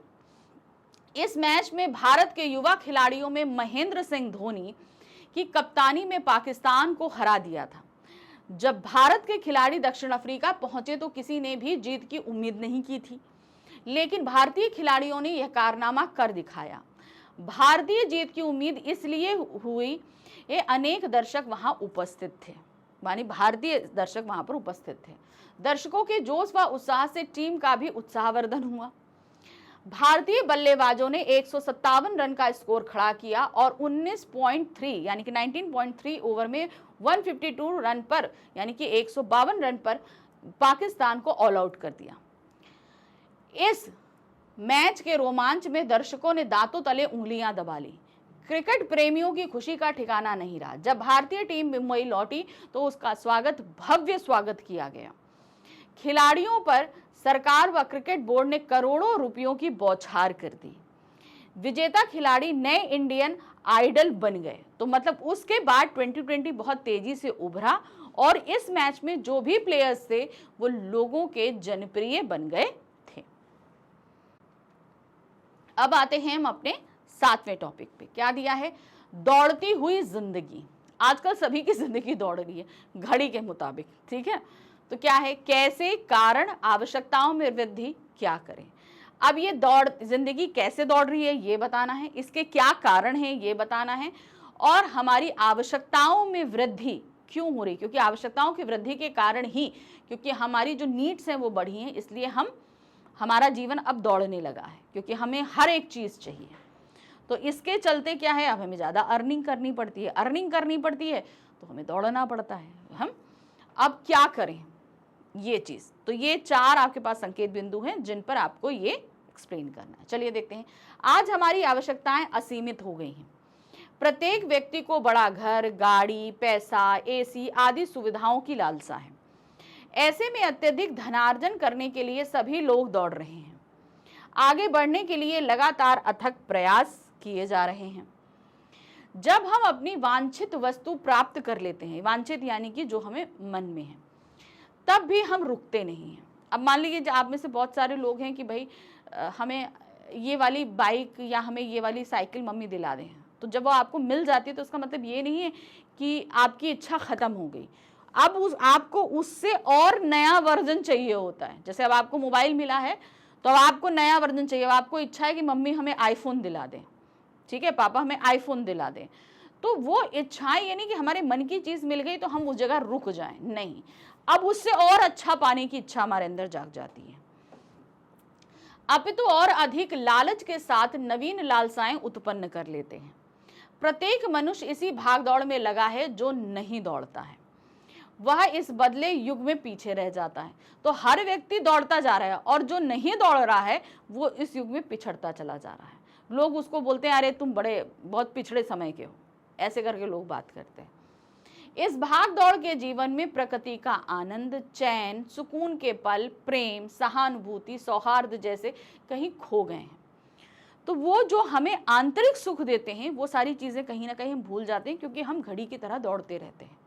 इस मैच में भारत के युवा खिलाड़ियों में महेंद्र सिंह धोनी की कप्तानी में पाकिस्तान को हरा दिया था। जब भारत के खिलाड़ी दक्षिण अफ्रीका पहुंचे तो किसी ने भी जीत की उम्मीद नहीं की थी, लेकिन भारतीय खिलाड़ियों ने यह कारनामा कर दिखाया। भारतीय जीत की उम्मीद इसलिए हुई, ये अनेक दर्शक वहां उपस्थित थे, मानी भारतीय दर्शक वहां पर उपस्थित थे। दर्शकों के जोश व उत्साह से टीम का भी उत्साहवर्धन हुआ। भारतीय बल्लेबाजों ने 157 रन का स्कोर खड़ा किया और 19.3 यानी कि 19.3 ओवर में 152 रन पर यानी कि 152 रन पर पाकिस्तान को ऑल आउट कर दिया। इस मैच के रोमांच में दर्शकों ने दांतों तले उंगलियां दबा ली। क्रिकेट प्रेमियों की खुशी का ठिकाना नहीं रहा। जब भारतीय टीम मुंबई लौटी तो उसका भव्य स्वागत किया गया। खिलाड़ियों पर सरकार व क्रिकेट बोर्ड ने करोड़ों रुपयों की बौछार कर दी। विजेता खिलाड़ी नए इंडियन आइडल बन गए। तो मतलब उसके बाद 2020 बहुत तेजी से उभरा और इस मैच में जो भी प्लेयर्स थे वो लोगों के जनप्रिय बन गए थे। अब आते हैं हम अपने 7वें टॉपिक पे। क्या दिया है, दौड़ती हुई जिंदगी। आजकल सभी की जिंदगी दौड़ रही है घड़ी के मुताबिक, ठीक है। तो क्या है, कैसे, कारण, आवश्यकताओं में वृद्धि, क्या करें। अब ये जिंदगी कैसे दौड़ रही है ये बताना है, इसके क्या कारण है ये बताना है, और हमारी आवश्यकताओं में वृद्धि क्यों हो रही, क्योंकि आवश्यकताओं की वृद्धि के कारण ही, क्योंकि हमारी जो नीड्स हैं वो बढ़ी हैं, इसलिए हमारा जीवन अब दौड़ने लगा है, क्योंकि हमें हर एक चीज़ चाहिए। तो इसके चलते क्या है, अब हमें ज़्यादा अर्निंग करनी पड़ती है, तो हमें दौड़ना पड़ता है। हम अब क्या करें ये चीज़, तो ये 4 आपके पास संकेत बिंदु हैं जिन पर आपको ये एक्सप्लेन करना है। चलिए देखते हैं। आज हमारी आवश्यकताएं असीमित हो गई हैं। प्रत्येक व्यक्ति को बड़ा घर, गाड़ी, पैसा, एसी आदि सुविधाओं की लालसा है। ऐसे में अत्यधिक धनार्जन करने के लिए सभी लोग दौड़ रहे हैं। आगे बढ़ने के लिए लगातार अथक प्रयास किए जा रहे हैं। जब हम अपनी वांछित वस्तु प्राप्त कर लेते हैं, वांछित यानी कि जो हमें मन में है, तब भी हम रुकते नहीं हैं। अब मान लीजिए आप में से बहुत सारे लोग हैं कि भाई हमें ये वाली बाइक या हमें ये वाली साइकिल मम्मी दिला दें, तो जब वो आपको मिल जाती है तो उसका मतलब ये नहीं है कि आपकी इच्छा ख़त्म हो गई। अब आपको उससे और नया वर्जन चाहिए होता है। जैसे अब आपको मोबाइल मिला है तो अब आपको नया वर्जन चाहिए, आपको इच्छा है कि मम्मी हमें आईफोन दिला दें, ठीक है, पापा हमें आईफोन दिला दें। तो वो इच्छाएं, ये नहीं कि हमारे मन की चीज मिल गई तो हम उस जगह रुक जाएं, नहीं, अब उससे और अच्छा पाने की इच्छा हमारे अंदर जाग जाती है। अपितु और अधिक लालच के साथ नवीन लालसाएं उत्पन्न कर लेते हैं। प्रत्येक मनुष्य इसी भागदौड़ में लगा है। जो नहीं दौड़ता है वह इस बदले युग में पीछे रह जाता है। तो हर व्यक्ति दौड़ता जा रहा है और जो नहीं दौड़ रहा है वो इस युग में पिछड़ता चला जा रहा है। लोग उसको बोलते हैं अरे तुम बहुत पिछड़े समय के हो, ऐसे करके लोग बात करते हैं। इस भाग दौड़ के जीवन में प्रकृति का आनंद, चैन, सुकून के पल, प्रेम, सहानुभूति, सौहार्द जैसे कहीं खो गए हैं। तो वो जो हमें आंतरिक सुख देते हैं वो सारी चीजें कहीं ना कहीं हम भूल जाते हैं, क्योंकि हम घड़ी की तरह दौड़ते रहते हैं।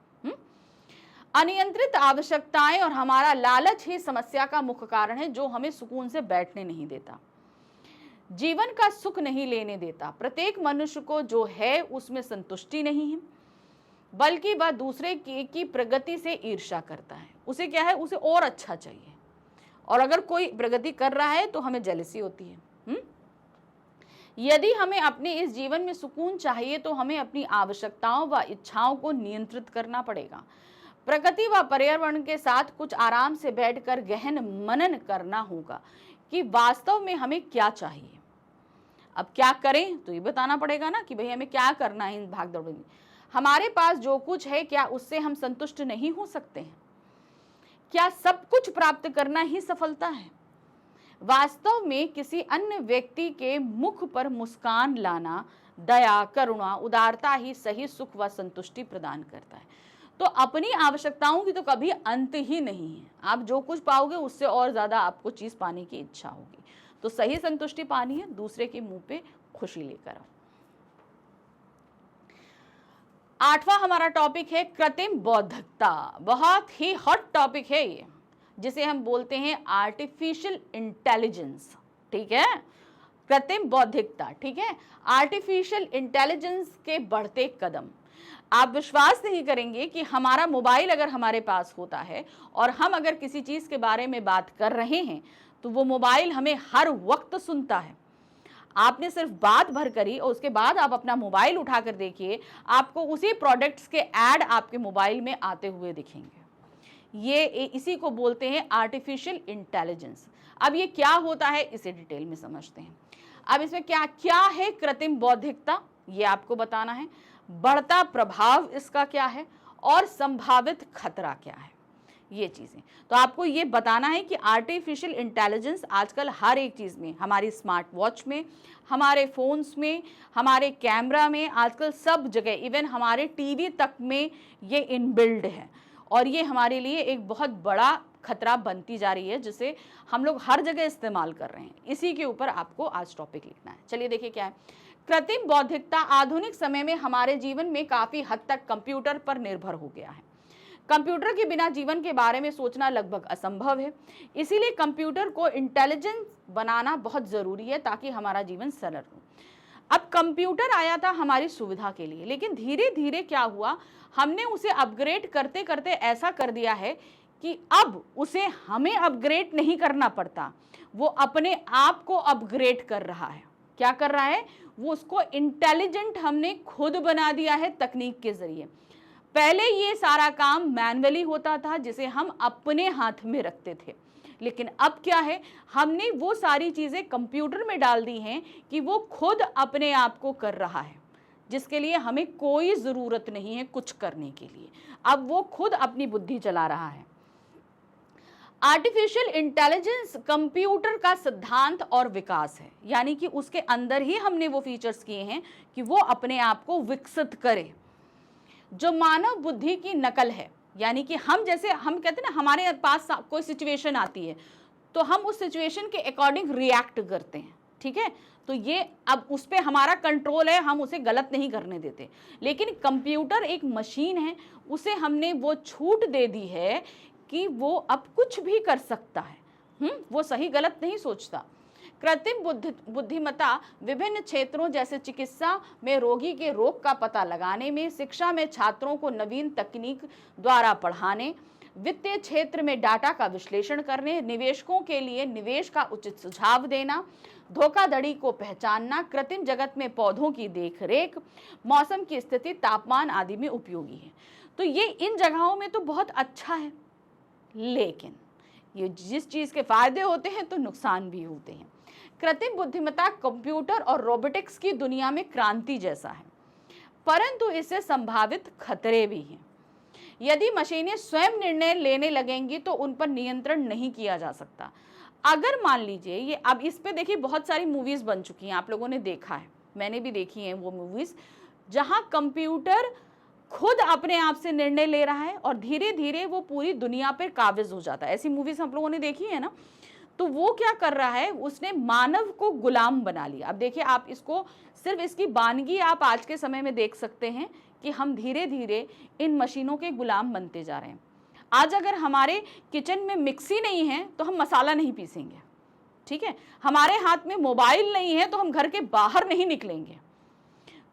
अनियंत्रित आवश्यकताएं और हमारा लालच ही समस्या का मुख्य कारण है, जो हमें सुकून से बैठने नहीं देता, जीवन का सुख नहीं लेने देता। प्रत्येक मनुष्य को जो है उसमें संतुष्टि नहीं है, बल्कि वह दूसरे की प्रगति से ईर्ष्या करता है। उसे क्या है, उसे और अच्छा चाहिए, और अगर कोई प्रगति कर रहा है तो हमें जेलसी होती है। यदि हमें अपने इस जीवन में सुकून चाहिए तो हमें अपनी आवश्यकताओं व इच्छाओं को नियंत्रित करना पड़ेगा। प्रकृति व पर्यावरण के साथ कुछ आराम से बैठकर गहन मनन करना होगा कि वास्तव में हमें क्या चाहिए। अब क्या करें तो ये बताना पड़ेगा ना कि भाई हमें क्या करना है इन भागदौड़ में। हमारे पास जो कुछ है क्या उससे हम संतुष्ट नहीं हो सकते हैं? क्या सब कुछ प्राप्त करना ही सफलता है? वास्तव में किसी अन्य व्यक्ति के मुख पर मुस्कान लाना, दया, करुणा, उदारता ही सही सुख व संतुष्टि प्रदान करता है। तो अपनी आवश्यकताओं की तो कभी अंत ही नहीं है। आप जो कुछ पाओगे उससे और ज्यादा आपको चीज पाने की इच्छा होगी। तो सही संतुष्टि पानी है, दूसरे के मुंह पे खुशी लेकर आओ। 8वां हमारा टॉपिक है कृत्रिम बौद्धिकता। बहुत ही हॉट टॉपिक है ये, जिसे हम बोलते हैं आर्टिफिशियल इंटेलिजेंस। ठीक है, कृत्रिम बौद्धिकता। ठीक है, आर्टिफिशियल इंटेलिजेंस के बढ़ते कदम। आप विश्वास नहीं करेंगे कि हमारा मोबाइल अगर हमारे पास होता है और हम अगर किसी चीज के बारे में बात कर रहे हैं तो वो मोबाइल हमें हर वक्त सुनता है। आपने सिर्फ बात भर करी और उसके बाद आप अपना मोबाइल उठाकर देखिए, आपको उसी प्रोडक्ट्स के ऐड आपके मोबाइल में आते हुए दिखेंगे। ये इसी को बोलते हैं आर्टिफिशियल इंटेलिजेंस। अब ये क्या होता है इसे डिटेल में समझते हैं। अब इसमें क्या क्या है कृत्रिम बौद्धिकता, ये आपको बताना है। बढ़ता प्रभाव इसका क्या है और संभावित खतरा क्या है, ये चीजें तो आपको ये बताना है कि आर्टिफिशियल इंटेलिजेंस आजकल हर एक चीज में, हमारी स्मार्ट वॉच में, हमारे फोन्स में, हमारे कैमरा में, आजकल सब जगह, इवन हमारे टीवी तक में ये इनबिल्ड है और ये हमारे लिए एक बहुत बड़ा खतरा बनती जा रही है, जिसे हम लोग हर जगह इस्तेमाल कर रहे हैं। इसी के ऊपर आपको आज टॉपिक लिखना है। चलिए देखिए क्या है। कृत्रिम बौद्धिकता आधुनिक समय में हमारे जीवन में काफी हद तक कंप्यूटर पर निर्भर हो गया है। कंप्यूटर के बिना जीवन के बारे में सोचना लगभग असंभव है। इसीलिए कंप्यूटर को इंटेलिजेंट बनाना बहुत जरूरी है ताकि हमारा जीवन सरल हो। अब कंप्यूटर आया था हमारी सुविधा के लिए, लेकिन धीरे धीरे क्या हुआ, हमने उसे अपग्रेड करते करते ऐसा कर दिया है कि अब उसे हमें अपग्रेड नहीं करना पड़ता, वो अपने आप को अपग्रेड कर रहा है। क्या कर रहा है, वो उसको इंटेलिजेंट हमने खुद बना दिया है तकनीक के जरिए। पहले ये सारा काम मैन्युअली होता था जिसे हम अपने हाथ में रखते थे, लेकिन अब क्या है, हमने वो सारी चीजें कंप्यूटर में डाल दी हैं कि वो खुद अपने आप को कर रहा है, जिसके लिए हमें कोई जरूरत नहीं है कुछ करने के लिए। अब वो खुद अपनी बुद्धि चला रहा है। आर्टिफिशियल इंटेलिजेंस कंप्यूटर का सिद्धांत और विकास है, यानी कि उसके अंदर ही हमने वो फीचर्स किए हैं कि वो अपने आप को विकसित करे, जो मानव बुद्धि की नकल है। यानी कि हम जैसे हम कहते हैं ना, हमारे पास कोई सिचुएशन आती है तो हम उस सिचुएशन के अकॉर्डिंग रिएक्ट करते हैं। ठीक है, तो ये अब उस पर हमारा कंट्रोल है, हम उसे गलत नहीं करने देते। लेकिन कंप्यूटर एक मशीन है, उसे हमने वो छूट दे दी है कि वो अब कुछ भी कर सकता है। वो सही गलत नहीं सोचता। कृत्रिम बुद्धिमत्ता विभिन्न क्षेत्रों जैसे चिकित्सा में रोगी के रोग का पता लगाने में, शिक्षा में छात्रों को नवीन तकनीक द्वारा पढ़ाने, वित्तीय क्षेत्र में डाटा का विश्लेषण करने, निवेशकों के लिए निवेश का उचित सुझाव देना, धोखाधड़ी को पहचानना, कृत्रिम जगत में पौधों की देखरेख, मौसम की स्थिति, तापमान आदि में उपयोगी है। तो ये इन जगहों में तो बहुत अच्छा है, लेकिन ये जिस चीज के फायदे होते हैं तो नुकसान भी होते हैं। कृत्रिम बुद्धिमत्ता कंप्यूटर और रोबोटिक्स की दुनिया में क्रांति जैसा है, परंतु इससे संभावित खतरे भी हैं। यदि मशीनें स्वयं निर्णय लेने लगेंगी तो उन पर नियंत्रण नहीं किया जा सकता। अगर मान लीजिए ये, अब इस पे देखिए बहुत सारी मूवीज बन चुकी हैं, आप लोगों ने देखा है, मैंने भी देखी हैं वो मूवीज, जहां कंप्यूटर खुद अपने आप से निर्णय ले रहा है और धीरे धीरे वो पूरी दुनिया पर काबिज हो जाता है। ऐसी मूवीज हम लोगों ने देखी है ना। तो वो क्या कर रहा है, उसने मानव को गुलाम बना लिया। अब देखिए आप इसको, सिर्फ इसकी वानगी आप आज के समय में देख सकते हैं कि हम धीरे धीरे इन मशीनों के गुलाम बनते जा रहे हैं। आज अगर हमारे किचन में मिक्सी नहीं है तो हम मसाला नहीं पीसेंगे, ठीक है। हमारे हाथ में मोबाइल नहीं है तो हम घर के बाहर नहीं निकलेंगे।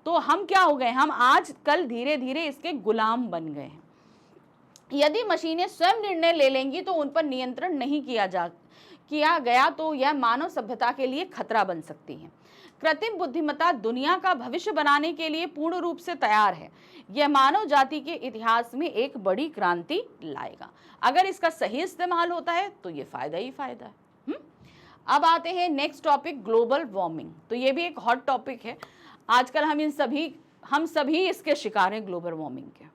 तो हम क्या हो गए, हम आज कल धीरे धीरे इसके गुलाम बन गए हैं। यदि मशीनें स्वयं निर्णय ले लेंगी तो उन पर नियंत्रण नहीं किया गया तो यह मानव सभ्यता के लिए खतरा बन सकती है। कृत्रिम बुद्धिमत्ता दुनिया का भविष्य बनाने के लिए पूर्ण रूप से तैयार है। यह मानव जाति के इतिहास में एक बड़ी क्रांति लाएगा। अगर इसका सही इस्तेमाल होता है तो ये फायदा ही फायदा है। अब आते हैं नेक्स्ट टॉपिक, ग्लोबल वार्मिंग। तो ये भी एक हॉट टॉपिक है आजकल। हम सभी इसके शिकार हैं ग्लोबल वार्मिंग के।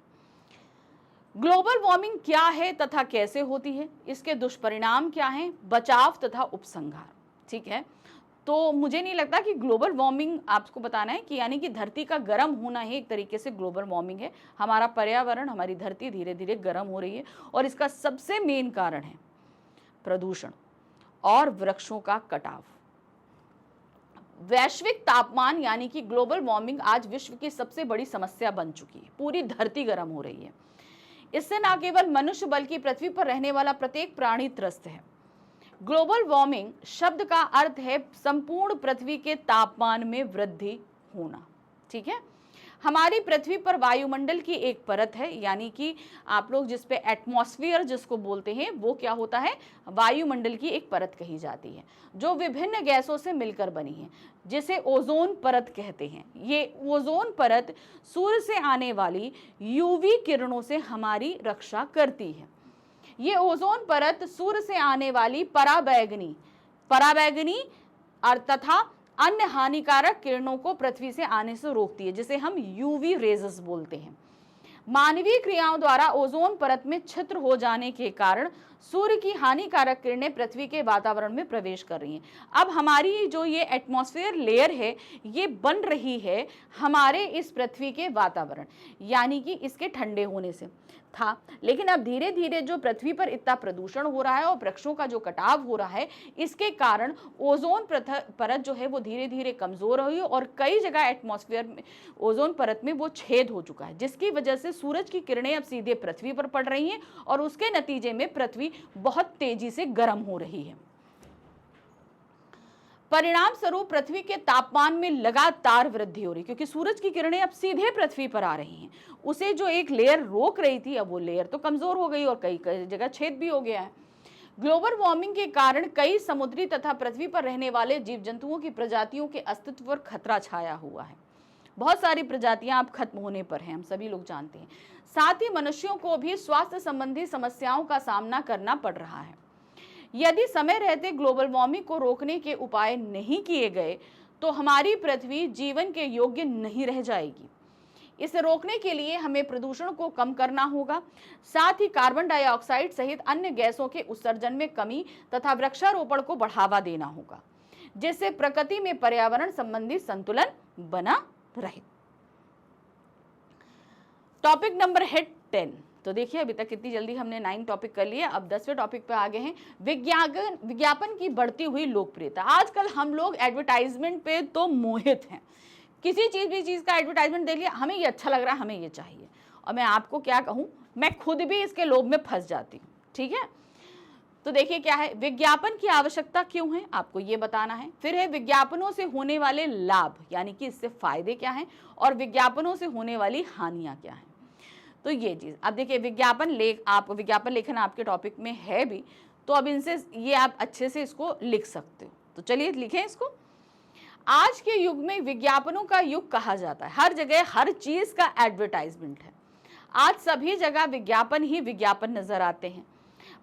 ग्लोबल वार्मिंग क्या है तथा कैसे होती है, इसके दुष्परिणाम क्या हैं, बचाव तथा उपसंहार, ठीक है। तो मुझे नहीं लगता कि ग्लोबल वार्मिंग आपको बताना है कि यानी कि धरती का गर्म होना ही एक तरीके से ग्लोबल वार्मिंग है। हमारा पर्यावरण, हमारी धरती धीरे धीरे गर्म हो रही है और इसका सबसे मेन कारण है प्रदूषण और वृक्षों का कटाव। वैश्विक तापमान यानी कि ग्लोबल वार्मिंग आज विश्व की सबसे बड़ी समस्या बन चुकी है। पूरी धरती गर्म हो रही है। इससे न केवल मनुष्य बल्कि पृथ्वी पर रहने वाला प्रत्येक प्राणी त्रस्त है। ग्लोबल वार्मिंग शब्द का अर्थ है संपूर्ण पृथ्वी के तापमान में वृद्धि होना, ठीक है। हमारी पृथ्वी पर वायुमंडल की एक परत है, यानी कि आप लोग जिस पे एटमॉस्फेयर जिसको बोलते हैं, वो क्या होता है, वायुमंडल की एक परत कही जाती है, जो विभिन्न गैसों से मिलकर बनी है, जिसे ओजोन परत कहते हैं। ये ओजोन परत सूर्य से आने वाली यूवी किरणों से हमारी रक्षा करती है। ये ओजोन परत सूर्य से आने वाली पराबैंगनी और तथा अन्य हानिकारक किरणों को पृथ्वी से आने से रोकती है, जिसे हम यूवी रेजेस बोलते हैं। मानवीय क्रियाओं द्वारा ओजोन परत में छिद्र हो जाने के कारण सूर्य की हानिकारक किरणें पृथ्वी के वातावरण में प्रवेश कर रही हैं। अब हमारी जो ये एटमॉस्फेयर लेयर है, ये बन रही है हमारे इस पृथ्वी के वातावरण, यानी कि इसके ठंडे होने से था। लेकिन अब धीरे धीरे जो पृथ्वी पर इतना प्रदूषण हो रहा है और वृक्षों का जो कटाव हो रहा है, इसके कारण ओजोन परत जो है वो धीरे धीरे कमजोर हो रही है और कई जगह एटमॉस्फेयर में ओजोन परत में वो छेद हो चुका है, जिसकी वजह से सूरज की किरणें अब सीधे पृथ्वी पर पड़ रही हैं और उसके नतीजे में पृथ्वी बहुत तेजी से गर्म हो रही है। परिणाम स्वरूप पृथ्वी के तापमान में लगातार वृद्धि हो रही है, क्योंकि सूरज की किरणें अब सीधे पृथ्वी पर आ रही हैं। उसे जो एक लेयर रोक रही थी, अब वो लेयर तो कमजोर हो गई और कई जगह छेद भी हो गया है। ग्लोबल वार्मिंग के कारण कई समुद्री तथा पृथ्वी पर रहने वाले जीव जंतुओं की प्रजातियों के अस्तित्व पर खतरा छाया हुआ है। बहुत सारी प्रजातियां अब खत्म होने पर हैं, हम सभी लोग जानते हैं। साथ ही मनुष्यों को भी स्वास्थ्य संबंधी समस्याओं का सामना करना पड़ रहा है। यदि समय रहते ग्लोबल वार्मिंग को रोकने के उपाय नहीं किए गए तो हमारी पृथ्वी जीवन के योग्य नहीं रह जाएगी। इसे रोकने के लिए हमें प्रदूषण को कम करना होगा, साथ ही कार्बन डाइऑक्साइड सहित अन्य गैसों के उत्सर्जन में कमी तथा वृक्षारोपण को बढ़ावा देना होगा, जिससे प्रकृति में पर्यावरण संबंधी संतुलन बना रहे। टॉपिक नंबर है 10। तो देखिए अभी तक कितनी जल्दी हमने 9 टॉपिक कर लिए। अब 10वें टॉपिक पे आगे हैं, विज्ञापन की बढ़ती हुई लोकप्रियता। आजकल हम लोग एडवर्टाइजमेंट पे तो मोहित हैं। किसी चीज का एडवर्टाइजमेंट देख लिया, हमें ये अच्छा लग रहा है, हमें ये चाहिए। और मैं आपको क्या कहूँ, मैं खुद भी इसके लोभ में फंस जाती हूँ, ठीक है। तो देखिए क्या है, विज्ञापन की आवश्यकता क्यों है, आपको ये बताना है। फिर है विज्ञापनों से होने वाले लाभ, यानी कि इससे फायदे क्या हैं, और विज्ञापनों से होने वाली हानियां क्या हैं। तो ये चीज अब देखिए, विज्ञापन लेखन आपके टॉपिक में है भी, तो अब इनसे ये आप अच्छे से इसको लिख सकते हो। तो चलिए लिखें इसको। आज के युग में विज्ञापनों का युग कहा जाता है। हर जगह हर चीज का एडवर्टाइजमेंट है। आज सभी जगह विज्ञापन ही विज्ञापन नजर आते हैं।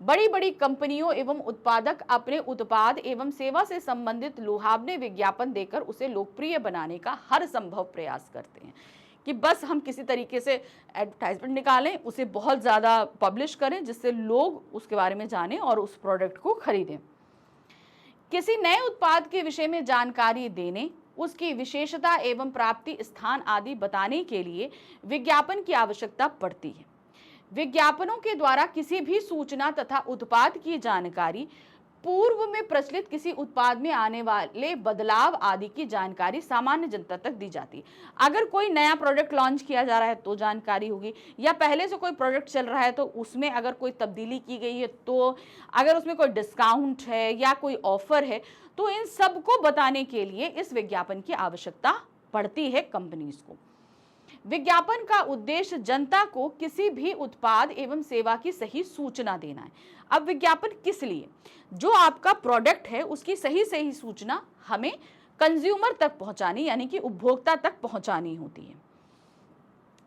बड़ी बड़ी कंपनियों एवं उत्पादक अपने उत्पाद एवं सेवा से संबंधित लुभावने विज्ञापन देकर उसे लोकप्रिय बनाने का हर संभव प्रयास करते हैं कि बस हम किसी तरीके से एडवर्टाइजमेंट निकालें, उसे बहुत ज़्यादा पब्लिश करें जिससे लोग उसके बारे में जानें और उस प्रोडक्ट को खरीदें। किसी नए उत्पाद के विषय में जानकारी देने, उसकी विशेषता एवं प्राप्ति स्थान आदि बताने के लिए विज्ञापन की आवश्यकता पड़ती है। विज्ञापनों के द्वारा किसी भी सूचना तथा उत्पाद की जानकारी, पूर्व में प्रचलित किसी उत्पाद में आने वाले बदलाव आदि की जानकारी सामान्य जनता तक दी जाती है। अगर कोई नया प्रोडक्ट लॉन्च किया जा रहा है तो जानकारी होगी, या पहले से कोई प्रोडक्ट चल रहा है तो उसमें अगर कोई तब्दीली की गई है, तो अगर उसमें कोई डिस्काउंट है या कोई ऑफर है, तो इन सबको बताने के लिए इस विज्ञापन की आवश्यकता पड़ती है कंपनीज को। विज्ञापन का उद्देश्य जनता को किसी भी उत्पाद एवं सेवा की सही सूचना देना है। अब विज्ञापन किस लिए? जो आपका प्रोडक्ट है उसकी सही सूचना हमें कंज्यूमर तक पहुंचानी, यानी कि उपभोक्ता तक पहुंचानी होती है।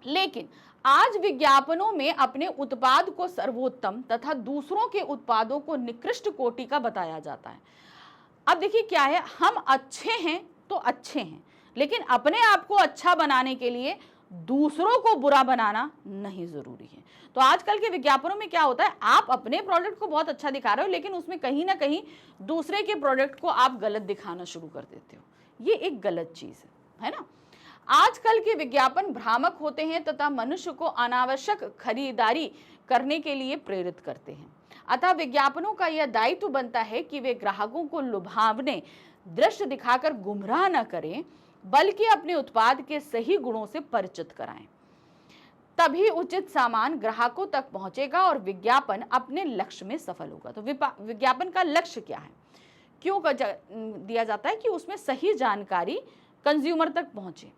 लेकिन आज विज्ञापनों में अपने उत्पाद को सर्वोत्तम तथा दूसरों के उत्पादों को निकृष्ट कोटि का बताया जाता है। अब देखिए क्या है, हम अच्छे हैं तो अच्छे हैं, लेकिन अपने आप को अच्छा बनाने के लिए दूसरों को बुरा बनाना नहीं जरूरी है। तो आजकल के विज्ञापनों में क्या होता है, आप अपने प्रोडक्ट को बहुत अच्छा दिखा रहे हो, लेकिन उसमें कहीं ना कहीं दूसरे के प्रोडक्ट को आप गलत दिखाना शुरू कर देते हो। ये एक गलत चीज है ना। आजकल के विज्ञापन भ्रामक होते हैं तथा मनुष्य को अनावश्यक खरीदारी करने के लिए प्रेरित करते हैं। अतः विज्ञापनों का यह दायित्व बनता है कि वे ग्राहकों को लुभावने दृश्य दिखाकर गुमराह न करें, बल्कि अपने उत्पाद के सही गुणों से परिचित कराएं। तभी उचित सामान ग्राहकों तक पहुंचेगा और विज्ञापन अपने लक्ष्य में सफल होगा। तो विज्ञापन का लक्ष्य क्या है, क्यों दिया जाता है? कि उसमें सही जानकारी कंज्यूमर तक पहुंचे।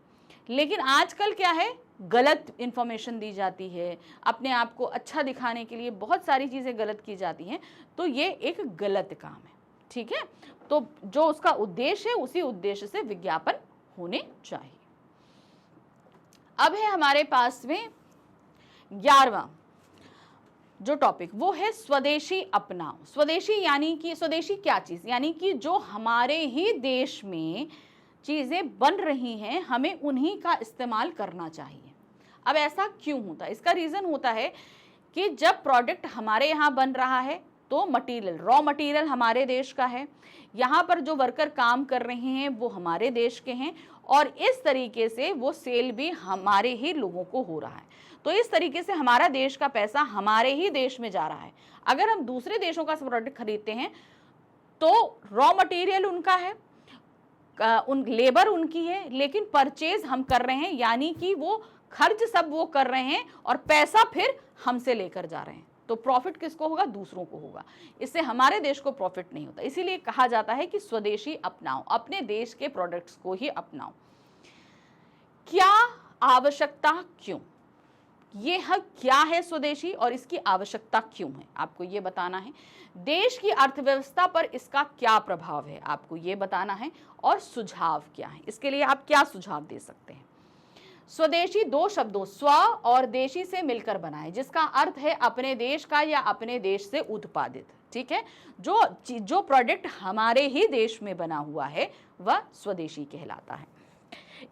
लेकिन आजकल क्या है, गलत इंफॉर्मेशन दी जाती है, अपने आप को अच्छा दिखाने के लिए बहुत सारी चीजें गलत की जाती हैं। तो ये एक गलत काम है, ठीक है। तो जो उसका उद्देश्य है उसी उद्देश्य से विज्ञापन होने चाहिए। अब है हमारे पास में 11वां जो टॉपिक, वो है स्वदेशी अपनाओ। स्वदेशी यानी कि स्वदेशी क्या चीज, यानी कि जो हमारे ही देश में चीजें बन रही हैं हमें उन्हीं का इस्तेमाल करना चाहिए। अब ऐसा क्यों होता है? इसका रीजन होता है कि जब प्रोडक्ट हमारे यहाँ बन रहा है तो मटेरियल, रॉ मटेरियल हमारे देश का है, यहाँ पर जो वर्कर काम कर रहे हैं वो हमारे देश के हैं, और इस तरीके से वो सेल भी हमारे ही लोगों को हो रहा है। तो इस तरीके से हमारा देश का पैसा हमारे ही देश में जा रहा है। अगर हम दूसरे देशों का प्रोडक्ट खरीदते हैं तो रॉ मटेरियल उनका है, उन लेबर उनकी है, लेकिन परचेज हम कर रहे हैं, यानी कि वो खर्च सब वो कर रहे हैं और पैसा फिर हमसे लेकर जा रहे हैं। तो प्रॉफिट किसको होगा? दूसरों को होगा। इससे हमारे देश को प्रॉफिट नहीं होता। इसीलिए कहा जाता है कि स्वदेशी अपनाओ, अपने देश के प्रोडक्ट्स को ही अपनाओ। क्या आवश्यकता क्यों? ये क्या है स्वदेशी और इसकी आवश्यकता क्यों है, आपको ये बताना है। देश की अर्थव्यवस्था पर इसका क्या प्रभाव है, आपको ये बताना है। और सुझाव क्या है, इसके लिए आप क्या सुझाव दे सकते हैं। स्वदेशी दो शब्दों स्व और देशी से मिलकर बना है, जिसका अर्थ है अपने देश का या अपने देश से उत्पादित, ठीक है। जो प्रोडक्ट हमारे ही देश में बना हुआ है वह स्वदेशी कहलाता है।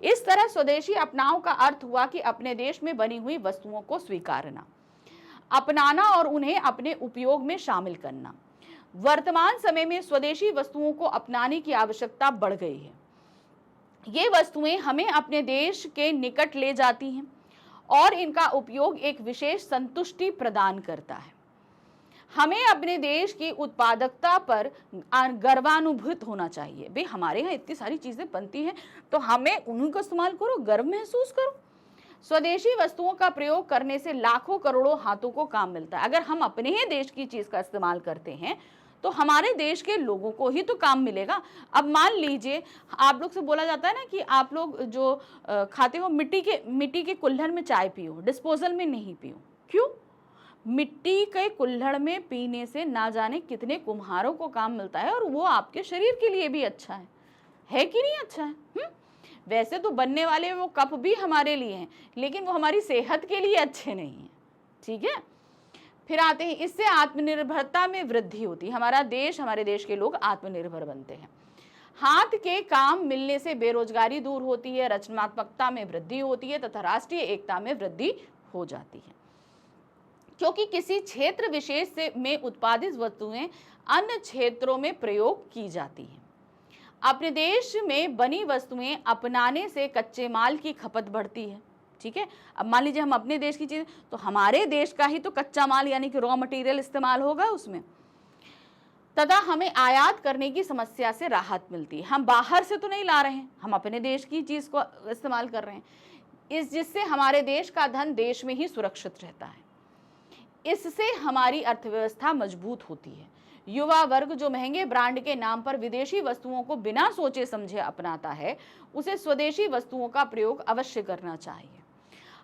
इस तरह स्वदेशी अपनाओ का अर्थ हुआ कि अपने देश में बनी हुई वस्तुओं को स्वीकारना, अपनाना और उन्हें अपने उपयोग में शामिल करना। वर्तमान समय में स्वदेशी वस्तुओं को अपनाने की आवश्यकता बढ़ गई है। ये वस्तुएं हमें अपने देश के निकट ले जाती हैं और इनका उपयोग एक विशेष संतुष्टि प्रदान करता है। हमें अपने देश की उत्पादकता पर गर्वानुभूत होना चाहिए। भाई हमारे यहाँ इतनी सारी चीजें बनती हैं तो हमें उन्हीं को इस्तेमाल करो, गर्व महसूस करो। स्वदेशी वस्तुओं का प्रयोग करने से लाखों करोड़ों हाथों को काम मिलता है। अगर हम अपने ही देश की चीज का इस्तेमाल करते हैं तो हमारे देश के लोगों को ही तो काम मिलेगा। अब मान लीजिए आप लोग से बोला जाता है ना कि आप लोग जो खाते हो मिट्टी के कुल्हड़ में चाय पियो, डिस्पोजल में नहीं पियो। क्यों? मिट्टी के कुल्हड़ में पीने से ना जाने कितने कुम्हारों को काम मिलता है और वो आपके शरीर के लिए भी अच्छा है कि नहीं अच्छा है? वैसे तो बनने वाले वो कप भी हमारे लिए हैं, लेकिन वो हमारी सेहत के लिए अच्छे नहीं हैं। ठीक है, फिर आते हैं, इससे आत्मनिर्भरता में वृद्धि होती है। हमारे देश के लोग आत्मनिर्भर बनते हैं। हाथ के काम मिलने से बेरोजगारी दूर होती है, रचनात्मकता में वृद्धि होती है तथा राष्ट्रीय एकता में वृद्धि हो जाती है, क्योंकि किसी क्षेत्र विशेष से में उत्पादित वस्तुएं अन्य क्षेत्रों में प्रयोग की जाती हैं। अपने देश में बनी वस्तुएं अपनाने से कच्चे माल की खपत बढ़ती है। ठीक है, अब मान लीजिए हम अपने देश की चीज, तो हमारे देश का ही तो कच्चा माल यानी कि रॉ मटेरियल इस्तेमाल होगा उसमें, तथा हमें आयात करने की समस्या से राहत मिलती है। हम बाहर से तो नहीं ला रहे हैं, हम अपने देश की चीज को इस्तेमाल कर रहे हैं, जिससे हमारे देश का धन देश में ही सुरक्षित रहता है। इससे हमारी अर्थव्यवस्था मजबूत होती है। युवा वर्ग जो महंगे ब्रांड के नाम पर विदेशी वस्तुओं को बिना सोचे समझे अपनाता है, उसे स्वदेशी वस्तुओं का प्रयोग अवश्य करना चाहिए।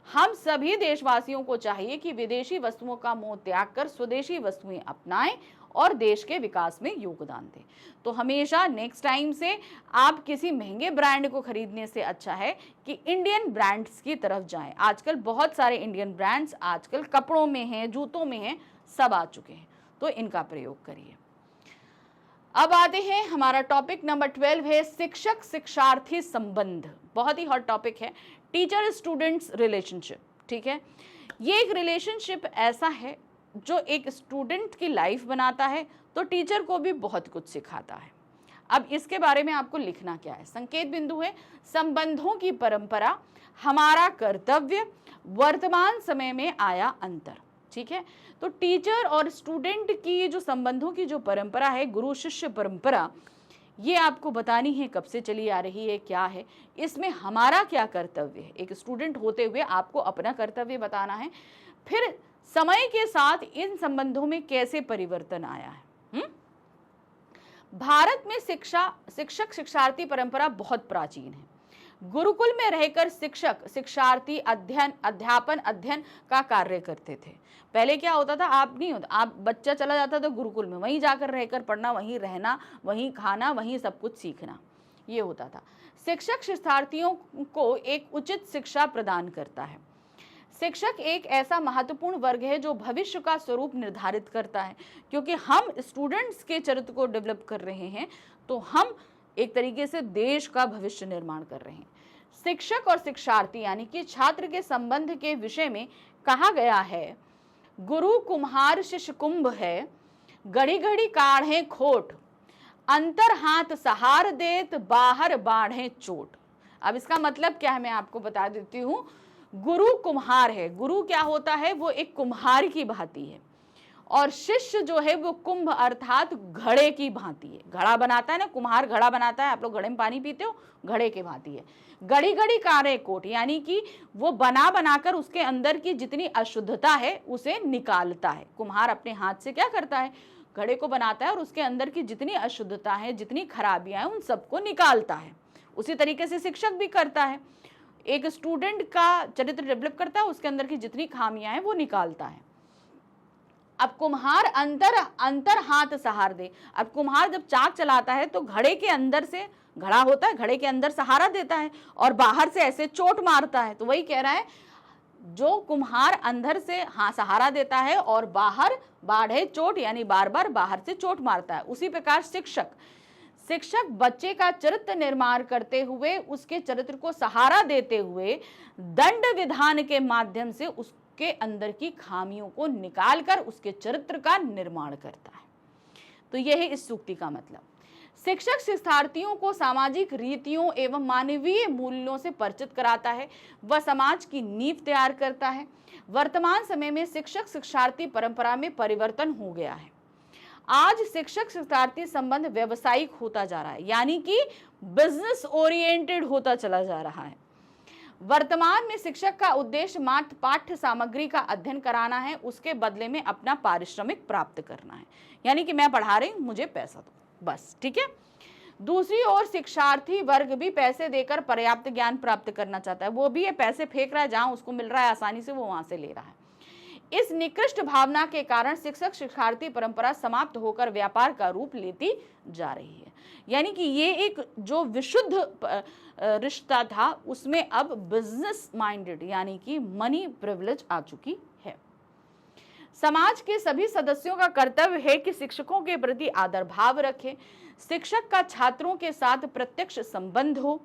हम सभी देशवासियों को चाहिए कि विदेशी वस्तुओं का मोह त्याग कर स्वदेशी वस्तुएं अपनाएं और देश के विकास में योगदान दें। तो हमेशा नेक्स्ट टाइम से आप किसी महंगे ब्रांड को खरीदने से अच्छा है कि इंडियन ब्रांड्स की तरफ जाएं। आजकल बहुत सारे इंडियन ब्रांड्स आजकल कपड़ों में हैं, जूतों में हैं, सब आ चुके हैं, तो इनका प्रयोग करिए। अब आते हैं, हमारा टॉपिक नंबर 12 है शिक्षक शिक्षार्थी संबंध। बहुत ही हॉट टॉपिक है, टीचर स्टूडेंट्स रिलेशनशिप। ठीक है, ये एक रिलेशनशिप ऐसा है जो एक स्टूडेंट की लाइफ बनाता है, तो टीचर को भी बहुत कुछ सिखाता है। अब इसके बारे में आपको लिखना क्या है, संकेत बिंदु है संबंधों की परंपरा, हमारा कर्तव्य, वर्तमान समय में आया अंतर। ठीक है, तो टीचर और स्टूडेंट की जो संबंधों की जो परंपरा है, गुरु शिष्य परंपरा, ये आपको बतानी है कब से चली आ रही है, क्या है, इसमें हमारा क्या कर्तव्य है। एक स्टूडेंट होते हुए आपको अपना कर्तव्य बताना है, फिर समय के साथ इन संबंधों में कैसे परिवर्तन आया है। भारत में शिक्षक शिक्षार्थी परंपरा बहुत प्राचीन है। गुरुकुल में रहकर शिक्षक शिक्षार्थी अध्ययन का कार्य करते थे। पहले क्या होता था, आप नहीं होता, आप बच्चा चला जाता था गुरुकुल में, वहीं जाकर रहकर पढ़ना, वहीं रहना, वहीं खाना, वहीं सब कुछ सीखना, ये होता था। शिक्षक शिक्षार्थियों को एक उचित शिक्षा प्रदान करता है। शिक्षक एक ऐसा महत्वपूर्ण वर्ग है जो भविष्य का स्वरूप निर्धारित करता है, क्योंकि हम स्टूडेंट्स के चरित्र को डेवलप कर रहे हैं, तो हम एक तरीके से देश का भविष्य निर्माण कर रहे हैं। शिक्षक और शिक्षार्थी यानी कि छात्र के संबंध के विषय में कहा गया है, गुरु कुम्हार शिष्य कुंभ है, घड़ी घड़ी काढ़े खोट, अंतर हाथ सहार देत, बाहर बाढ़े चोट। अब इसका मतलब क्या है मैं आपको बता देती हूँ। गुरु कुम्हार है, गुरु क्या होता है, वो एक कुम्हार की भांति है, और शिष्य जो है वो कुंभ अर्थात घड़े की भांति है। घड़ा बनाता है ना, कुम्हार घड़ा बनाता है, आप लोग घड़े में पानी पीते हो, घड़े के भांति है। घड़ी घड़ी काढ़े कोट यानी कि वो बना बनाकर उसके अंदर की जितनी अशुद्धता है उसे निकालता है। कुम्हार अपने हाथ से क्या करता है, घड़े को बनाता है और उसके अंदर की जितनी अशुद्धता है, जितनी खराबियां हैं, उन सबको निकालता है। उसी तरीके से शिक्षक भी करता है, एक स्टूडेंट का चरित्र डेवलप करता है, उसके अंदर की जितनी खामियां हैं वो निकालता है। अब कुम्हार अंतर हाथ सहार दे। अब कुम्हार जब चाक चलाता है तो घड़े के अंदर से, घड़ा होता है, घड़े के अंदर सहारा देता है और बाहर से ऐसे चोट मारता है। तो वही कह रहा है, जो कुम्हार अंदर से सहारा देता है और बाहर बाढ़े चोट यानी बार बार बाहर से चोट मारता है, उसी प्रकार शिक्षक बच्चे का चरित्र निर्माण करते हुए, उसके चरित्र को सहारा देते हुए दंड विधान के माध्यम से उसके अंदर की खामियों को निकालकर उसके चरित्र का निर्माण करता है। तो यह है इस सूक्ति का मतलब। शिक्षक शिक्षार्थियों को सामाजिक रीतियों एवं मानवीय मूल्यों से परिचित कराता है, वह समाज की नींव तैयार करता है। वर्तमान समय में शिक्षक शिक्षार्थी परंपरा में परिवर्तन हो गया है। आज शिक्षक शिक्षार्थी संबंध व्यावसायिक होता जा रहा है, यानी कि बिजनेस ओरिएंटेड होता चला जा रहा है। वर्तमान में शिक्षक का उद्देश्य मात्र पाठ्य सामग्री का अध्ययन कराना है, उसके बदले में अपना पारिश्रमिक प्राप्त करना है। यानी कि मैं पढ़ा रही हूं, मुझे पैसा दो बस, ठीक है। दूसरी ओर शिक्षार्थी वर्ग भी पैसे देकर पर्याप्त ज्ञान प्राप्त करना चाहता है, वो भी ये पैसे फेंक रहा है, जहां उसको मिल रहा है आसानी से वो वहां से ले रहा है। इस निकृष्ट भावना के कारण शिक्षक शिक्षार्थी परंपरा समाप्त होकर व्यापार का रूप लेती जा रही है। यानी कि ये एक जो विशुद्ध रिश्ता था उसमें अब बिजनेस माइंडेड यानी कि मनी प्रिविलेज आ चुकी है। समाज के सभी सदस्यों का कर्तव्य है कि शिक्षकों के प्रति आदर भाव रखें। शिक्षक का छात्रों के साथ प्रत्यक्ष संबंध हो।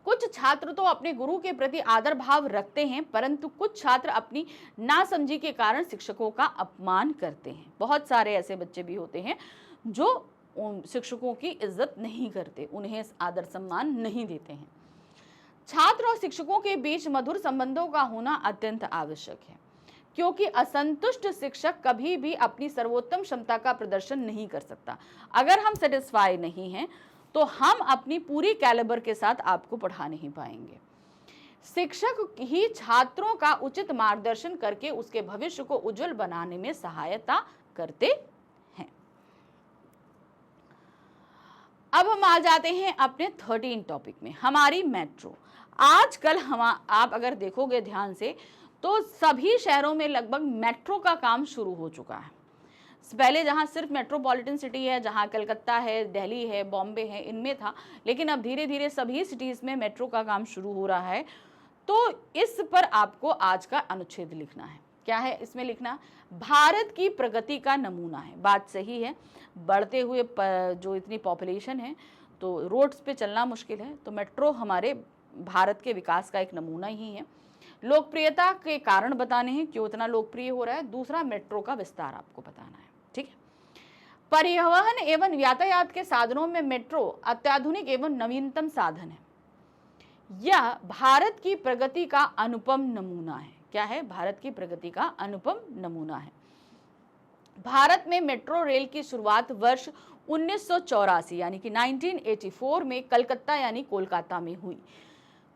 कुछ छात्र तो अपने गुरु के प्रति आदर भाव रखते हैं, परंतु कुछ छात्र अपनी नासमझी के कारण शिक्षकों का अपमान करते हैं। बहुत सारे ऐसे बच्चे भी होते हैं जो शिक्षकों की इज्जत नहीं करते, उन्हें आदर सम्मान नहीं देते हैं। छात्र और शिक्षकों के बीच मधुर संबंधों का होना अत्यंत आवश्यक है, क्योंकि असंतुष्ट शिक्षक कभी भी अपनी सर्वोत्तम क्षमता का प्रदर्शन नहीं कर सकता। अगर हम सेटिस्फाई नहीं हैं तो हम अपनी पूरी कैलिबर के साथ आपको पढ़ा नहीं पाएंगे। शिक्षक ही छात्रों का उचित मार्गदर्शन करके उसके भविष्य को उज्जवल बनाने में सहायता करते हैं। अब हम आ जाते हैं अपने 13 टॉपिक में, हमारी मेट्रो। आजकल आप अगर देखोगे ध्यान से तो सभी शहरों में लगभग मेट्रो का काम शुरू हो चुका है। पहले जहां सिर्फ मेट्रोपॉलिटन सिटी है, जहां कलकत्ता है, दिल्ली है, बॉम्बे है, इनमें था, लेकिन अब धीरे धीरे सभी सिटीज में मेट्रो का काम शुरू हो रहा है। तो इस पर आपको आज का अनुच्छेद लिखना है। क्या है इसमें लिखना? भारत की प्रगति का नमूना है। बात सही है, बढ़ते हुए जो इतनी पॉपुलेशन है तो रोड्स पे चलना मुश्किल है, तो मेट्रो हमारे भारत के विकास का एक नमूना ही है। लोकप्रियता के कारण बताने हैं, क्यों इतना लोकप्रिय हो रहा है। दूसरा, मेट्रो का विस्तार आपको बताना है, ठीक है। परिवहन एवं यातायात के साधनों में मेट्रो अत्याधुनिक एवं नवीनतम साधन है। यह भारत की प्रगति का अनुपम नमूना है। क्या है? भारत की प्रगति का अनुपम नमूना है। भारत में मेट्रो रेल की शुरुआत वर्ष 1984 यानी कि 1984 में कलकत्ता यानी कोलकाता में हुई।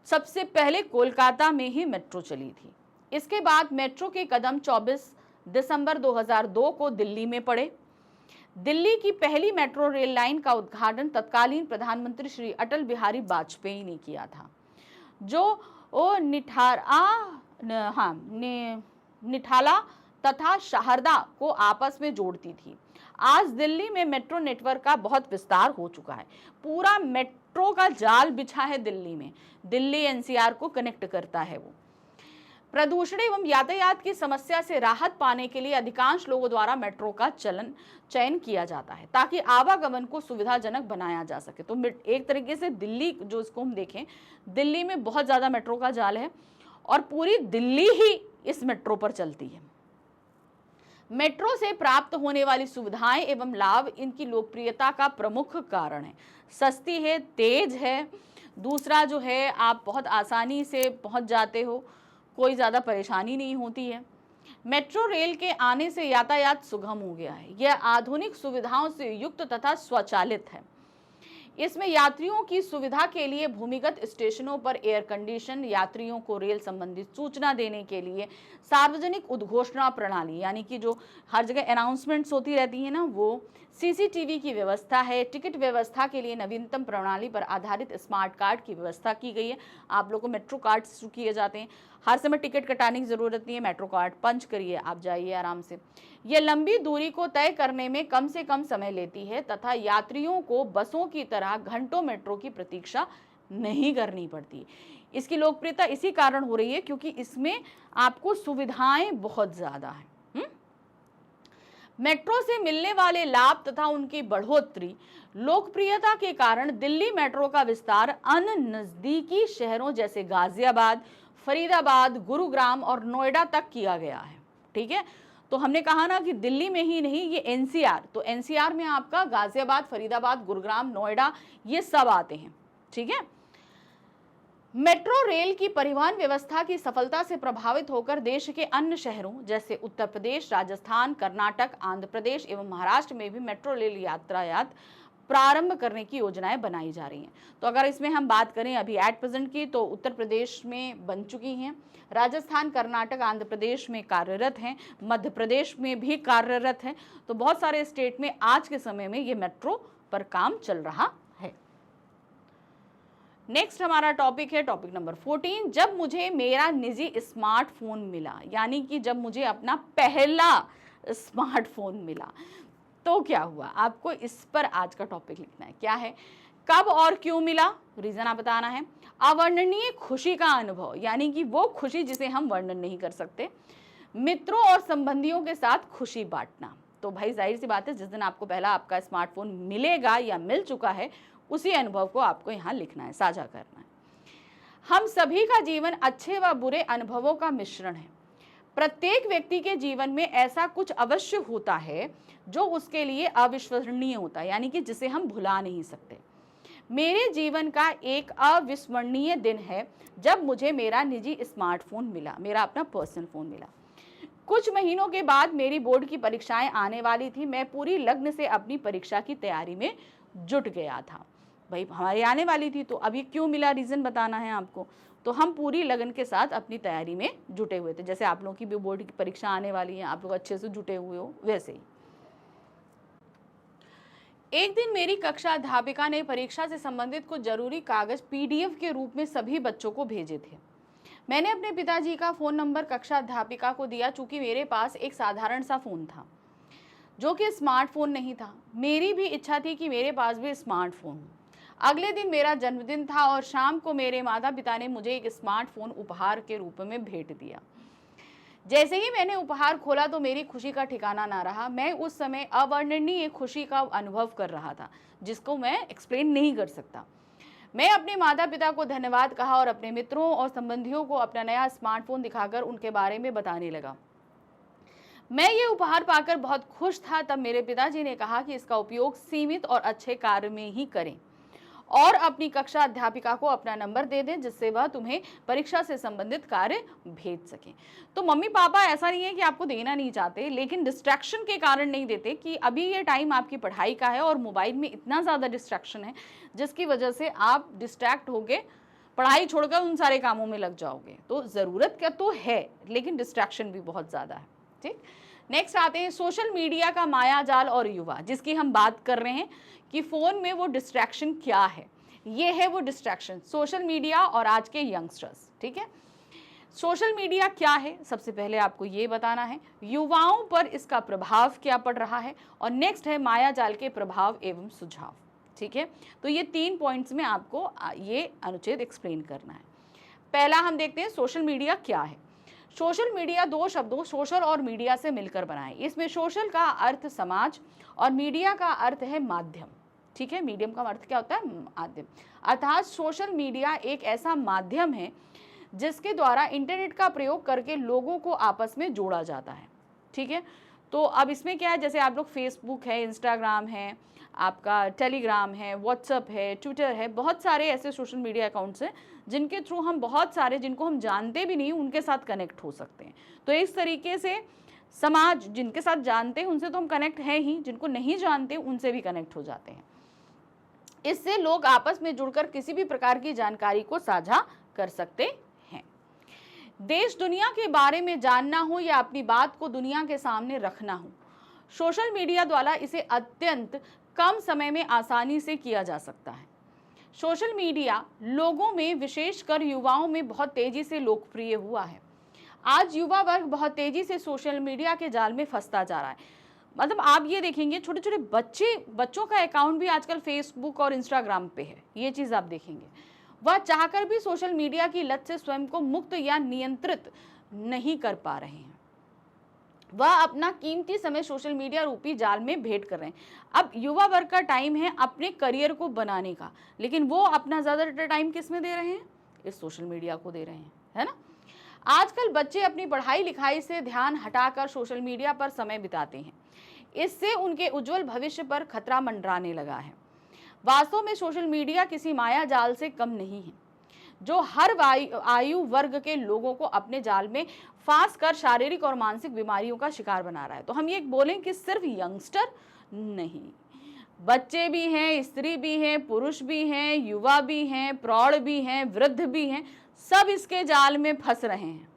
सबसे पहले कोलकाता में ही मेट्रो चली थी। इसके बाद मेट्रो के कदम 24 दिसंबर 2002 को दिल्ली में पड़े। दिल्ली की पहली मेट्रो रेल लाइन का उद्घाटन तत्कालीन प्रधानमंत्री श्री अटल बिहारी वाजपेयी ने किया था, जो निठाला तथा शारदा को आपस में जोड़ती थी। आज दिल्ली में मेट्रो नेटवर्क का बहुत विस्तार हो चुका है। पूरा मेट्रो का जाल बिछा है दिल्ली में। दिल्ली एनसीआर को कनेक्ट करता है वो। प्रदूषण एवं यातायात की समस्या से राहत पाने के लिए अधिकांश लोगों द्वारा मेट्रो का चयन किया जाता है, ताकि आवागमन को सुविधाजनक बनाया जा सके। तो एक तरीके से दिल्ली जो इसको हम देखें, दिल्ली में बहुत ज्यादा मेट्रो का जाल है और पूरी दिल्ली ही इस मेट्रो पर चलती है। मेट्रो से प्राप्त होने वाली सुविधाएं एवं लाभ इनकी लोकप्रियता का प्रमुख कारण है। सस्ती है, तेज है। दूसरा जो है, आप बहुत आसानी से पहुंच जाते हो, कोई ज़्यादा परेशानी नहीं होती है। मेट्रो रेल के आने से यातायात सुगम हो गया है। यह आधुनिक सुविधाओं से युक्त तथा स्वचालित है। इसमें यात्रियों की सुविधा के लिए भूमिगत स्टेशनों पर एयर कंडीशन, यात्रियों को रेल संबंधित सूचना देने के लिए सार्वजनिक उद्घोषणा प्रणाली यानी कि जो हर जगह अनाउंसमेंट्स होती रहती है ना, वो सीसीटीवी की व्यवस्था है। टिकट व्यवस्था के लिए नवीनतम प्रणाली पर आधारित स्मार्ट कार्ड की व्यवस्था की गई है। आप लोगों को मेट्रो कार्ड इशू किए जाते हैं, हर समय टिकट कटाने की जरूरत नहीं है। मेट्रो कार्ड पंच करिए, आप जाइए आराम से। यह लंबी दूरी को तय करने में कम से कम समय लेती है तथा यात्रियों को बसों की तरह घंटों मेट्रो की प्रतीक्षा नहीं करनी पड़ती। इसकी लोकप्रियता इसी कारण हो रही है क्योंकि इसमें आपको सुविधाएं बहुत ज्यादा है। मेट्रो से मिलने वाले लाभ तथा उनकी बढ़ोतरी लोकप्रियता के कारण दिल्ली मेट्रो का विस्तार अन्य नजदीकी शहरों जैसे गाजियाबाद, फरीदाबाद, गुरुग्राम और नोएडा तक किया गया है। ठीक है, तो हमने कहा ना कि दिल्ली में ही नहीं, ये एनसीआर, तो एनसीआर में आपका गाजियाबाद, फरीदाबाद, गुरुग्राम, नोएडा ये सब आते हैं। ठीक है, मेट्रो रेल की परिवहन व्यवस्था की सफलता से प्रभावित होकर देश के अन्य शहरों जैसे उत्तर प्रदेश, राजस्थान, कर्नाटक, आंध्र प्रदेश एवं महाराष्ट्र में भी मेट्रो रेल यातायात प्रारंभ करने की योजनाएं बनाई जा रही हैं। तो अगर इसमें हम बात करें अभी एट प्रेजेंट की, तो उत्तर प्रदेश में बन चुकी हैं, राजस्थान, कर्नाटक, आंध्र प्रदेश में कार्यरत हैं, मध्य प्रदेश में भी कार्यरत है। तो बहुत सारे स्टेट में आज के समय में ये मेट्रो पर काम चल रहा है। नेक्स्ट हमारा टॉपिक है टॉपिक नंबर 14, जब मुझे मेरा निजी स्मार्टफोन मिला, यानी कि जब मुझे अपना पहला स्मार्टफोन मिला तो क्या हुआ। आपको इस पर आज का टॉपिक लिखना है, क्या है, कब और क्यों मिला, रीजन आप बताना है। अवर्णनीय खुशी का अनुभव, यानी कि वो खुशी जिसे हम वर्णन नहीं कर सकते। मित्रों और संबंधियों के साथ खुशी बांटना, तो भाई जाहिर सी बात है जिस दिन आपको पहला आपका स्मार्टफोन मिलेगा या मिल चुका है, उसी अनुभव को आपको यहाँ लिखना है, साझा करना है। हम सभी का जीवन अच्छे व बुरे अनुभवों का मिश्रण है। प्रत्येक व्यक्ति के जीवन में ऐसा कुछ अवश्य होता है जो उसके लिए अविस्मरणीय होता है, यानी कि जिसे हम भुला नहीं सकते। मेरे जीवन का एक अविस्मरणीय दिन है जब मुझे मेरा निजी स्मार्टफोन मिला, मेरा अपना पर्सनल फोन मिला। कुछ महीनों के बाद मेरी बोर्ड की परीक्षाएं आने वाली थी। मैं पूरी लगन से अपनी परीक्षा की तैयारी में जुट गया था। भाई हमारी आने वाली थी, तो अभी क्यों मिला, रीजन बताना है आपको। तो हम पूरी लगन के साथ अपनी तैयारी में जुटे हुए थे, जैसे आप लोगों की भी बोर्ड की परीक्षा आने वाली है, आप लोग अच्छे से जुटे हुए हो, वैसे ही। एक दिन मेरी कक्षा अध्यापिका ने परीक्षा से संबंधित कुछ जरूरी कागज पीडीएफ के रूप में सभी बच्चों को भेजे थे। मैंने अपने पिताजी का फोन नंबर कक्षा अध्यापिका को दिया, चूंकि मेरे पास एक साधारण सा फोन था जो कि स्मार्टफोन नहीं था। मेरी भी इच्छा थी कि मेरे पास भी स्मार्टफोन हो। अगले दिन मेरा जन्मदिन था और शाम को मेरे माता पिता ने मुझे एक स्मार्टफोन उपहार के रूप में भेंट दिया। जैसे ही मैंने उपहार खोला तो मेरी खुशी का ठिकाना ना रहा। मैं उस समय अवर्णनीय खुशी का अनुभव कर रहा था, जिसको मैं एक्सप्लेन नहीं कर सकता। मैं अपने माता पिता को धन्यवाद कहा और अपने मित्रों और संबंधियों को अपना नया स्मार्टफोन दिखाकर उनके बारे में बताने लगा। मैं ये उपहार पाकर बहुत खुश था। तब मेरे पिताजी ने कहा कि इसका उपयोग सीमित और अच्छे कार्य में ही करें और अपनी कक्षा अध्यापिका को अपना नंबर दे दें, जिससे वह तुम्हें परीक्षा से संबंधित कार्य भेज सकें। तो मम्मी पापा ऐसा नहीं है कि आपको देना नहीं चाहते, लेकिन डिस्ट्रैक्शन के कारण नहीं देते कि अभी ये टाइम आपकी पढ़ाई का है और मोबाइल में इतना ज़्यादा डिस्ट्रैक्शन है जिसकी वजह से आप डिस्ट्रैक्ट होके पढ़ाई छोड़कर उन सारे कामों में लग जाओगे। तो ज़रूरत क्या तो है, लेकिन डिस्ट्रैक्शन भी बहुत ज़्यादा है। ठीक, नेक्स्ट आते हैं सोशल मीडिया का मायाजाल और युवा, जिसकी हम बात कर रहे हैं कि फ़ोन में वो डिस्ट्रैक्शन क्या है। ये है वो डिस्ट्रैक्शन, सोशल मीडिया और आज के यंगस्टर्स। ठीक है, सोशल मीडिया क्या है, सबसे पहले आपको ये बताना है। युवाओं पर इसका प्रभाव क्या पड़ रहा है, और नेक्स्ट है मायाजाल के प्रभाव एवं सुझाव। ठीक है, तो ये 3 पॉइंट्स में आपको ये अनुच्छेद एक्सप्लेन करना है। पहला हम देखते हैं सोशल मीडिया क्या है। सोशल मीडिया 2 शब्दों सोशल और मीडिया से मिलकर बना है। इसमें सोशल का अर्थ समाज और मीडिया का अर्थ है माध्यम। ठीक है, मीडियम का अर्थ क्या होता है, माध्यम। अर्थात सोशल मीडिया एक ऐसा माध्यम है जिसके द्वारा इंटरनेट का प्रयोग करके लोगों को आपस में जोड़ा जाता है। ठीक है, तो अब इसमें क्या है, जैसे आप लोग फेसबुक है, इंस्टाग्राम है, आपका टेलीग्राम है, व्हाट्सएप है, ट्विटर है, बहुत सारे ऐसे सोशल मीडिया अकाउंट्स हैं जिनके थ्रू हम बहुत सारे जिनको हम जानते भी नहीं उनके साथ कनेक्ट हो सकते हैं। तो इस तरीके से समाज जिनके साथ जानते हैं उनसे तो हम कनेक्ट हैं ही, जिनको नहीं जानते उनसे भी कनेक्ट हो जाते हैं। इससे लोग आपस में जुड़कर किसी भी प्रकार की जानकारी को साझा कर सकते हैं। देश दुनिया के बारे में जानना हो या अपनी बात को दुनिया के सामने रखना हो, सोशल मीडिया द्वारा इसे अत्यंत कम समय में आसानी से किया जा सकता है। सोशल मीडिया लोगों में, विशेषकर युवाओं में बहुत तेजी से लोकप्रिय हुआ है। आज युवा वर्ग बहुत तेजी से सोशल मीडिया के जाल में फंसता जा रहा है। मतलब आप ये देखेंगे छोटे छोटे बच्चों का अकाउंट भी आजकल फेसबुक और इंस्टाग्राम पे है। ये चीज़ आप देखेंगे, वह चाहकर भी सोशल मीडिया की लत से स्वयं को मुक्त या नियंत्रित नहीं कर पा रहे हैं। वह अपना कीमती समय सोशल मीडिया रूपी जाल में भेंट कर रहे हैं। अब युवा वर्ग का टाइम है अपने करियर को बनाने का, लेकिन वो अपना ज़्यादातर टाइम किस में दे रहे हैं, इस सोशल मीडिया को दे रहे हैं, है ना। आजकल बच्चे अपनी पढ़ाई लिखाई से ध्यान हटाकर सोशल मीडिया पर समय बिताते हैं। इससे उनके उज्जवल भविष्य पर खतरा मंडराने लगा है। वास्तव में सोशल मीडिया किसी माया जाल से कम नहीं है जो हर आयु वर्ग के लोगों को अपने जाल में फांस कर शारीरिक और मानसिक बीमारियों का शिकार बना रहा है। तो हम ये बोलें कि सिर्फ यंगस्टर नहीं, बच्चे भी हैं, स्त्री भी हैं, पुरुष भी हैं, युवा भी हैं, प्रौढ़ भी हैं, वृद्ध भी हैं, सब इसके जाल में फंस रहे हैं।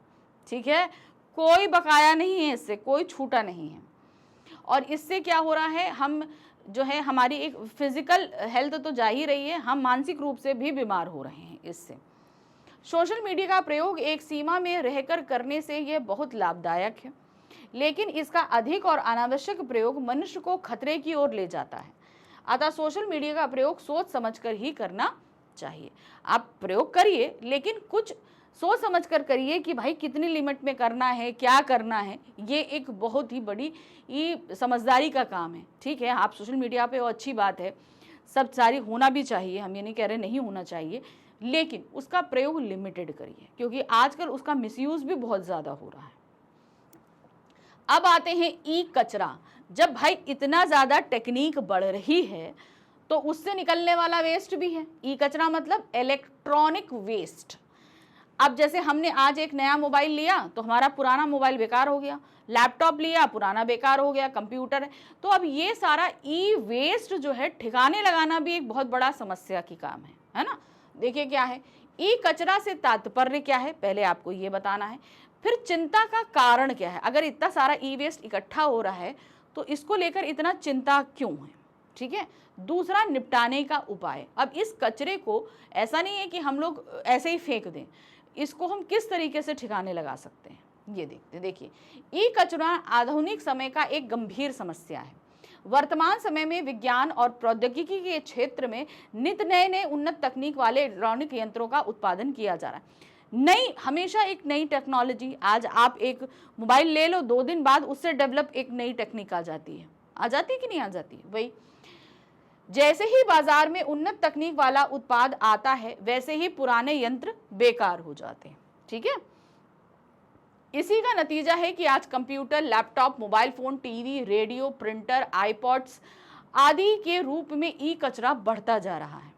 ठीक है, कोई बकाया नहीं है, इससे कोई छूटा नहीं है। और इससे क्या हो रहा है, हम जो है हमारी एक फिजिकल हेल्थ तो जा ही रही है, हम मानसिक रूप से भी बीमार हो रहे हैं इससे। सोशल मीडिया का प्रयोग एक सीमा में रहकर करने से यह बहुत लाभदायक है, लेकिन इसका अधिक और अनावश्यक प्रयोग मनुष्य को खतरे की ओर ले जाता है। अतः सोशल मीडिया का प्रयोग सोच समझकर ही करना चाहिए। आप प्रयोग करिए, लेकिन कुछ सोच समझकर करिए कि भाई कितनी लिमिट में करना है, क्या करना है। ये एक बहुत ही बड़ी समझदारी का काम है। ठीक है, आप सोशल मीडिया पे, वो अच्छी बात है, सब सारी होना भी चाहिए, हम ये नहीं कह रहे नहीं होना चाहिए, लेकिन उसका प्रयोग लिमिटेड करिए, क्योंकि आजकल उसका मिसयूज भी बहुत ज़्यादा हो रहा है। अब आते हैं ई कचरा। जब भाई इतना ज़्यादा टेक्निक बढ़ रही है तो उससे निकलने वाला वेस्ट भी है। ई कचरा मतलब इलेक्ट्रॉनिक वेस्ट। अब जैसे हमने आज एक नया मोबाइल लिया तो हमारा पुराना मोबाइल बेकार हो गया, लैपटॉप लिया पुराना बेकार हो गया, कंप्यूटर है, तो अब ये सारा ई वेस्ट जो है ठिकाने लगाना भी एक बहुत बड़ा समस्या की काम है ना। देखिए क्या है ई कचरा से तात्पर्य क्या है, पहले आपको ये बताना है। फिर चिंता का कारण क्या है, अगर इतना सारा ई वेस्ट इकट्ठा हो रहा है तो इसको लेकर इतना चिंता क्यों है। ठीक है, दूसरा निपटाने का उपाय। अब इस कचरे को ऐसा नहीं है कि हम लोग ऐसे ही फेंक दें, इसको हम किस तरीके से ठिकाने लगा सकते हैं ये देखते। देखिए, ई कचरा आधुनिक समय का एक गंभीर समस्या है। वर्तमान समय में विज्ञान और प्रौद्योगिकी के क्षेत्र में नित नए उन्नत तकनीक वाले इलेक्ट्रॉनिक यंत्रों का उत्पादन किया जा रहा है। हमेशा एक नई टेक्नोलॉजी, आज आप एक मोबाइल ले लो, 2 दिन बाद उससे डेवलप एक नई टेक्निक आ जाती है कि नहीं आ जाती है। वही जैसे ही बाजार में उन्नत तकनीक वाला उत्पाद आता है वैसे ही पुराने यंत्र बेकार हो जाते हैं। ठीक है, इसी का नतीजा है कि आज computer, laptop, mobile phone, TV, radio, printer, iPods आदि के रूप में ई कचरा बढ़ता जा रहा है।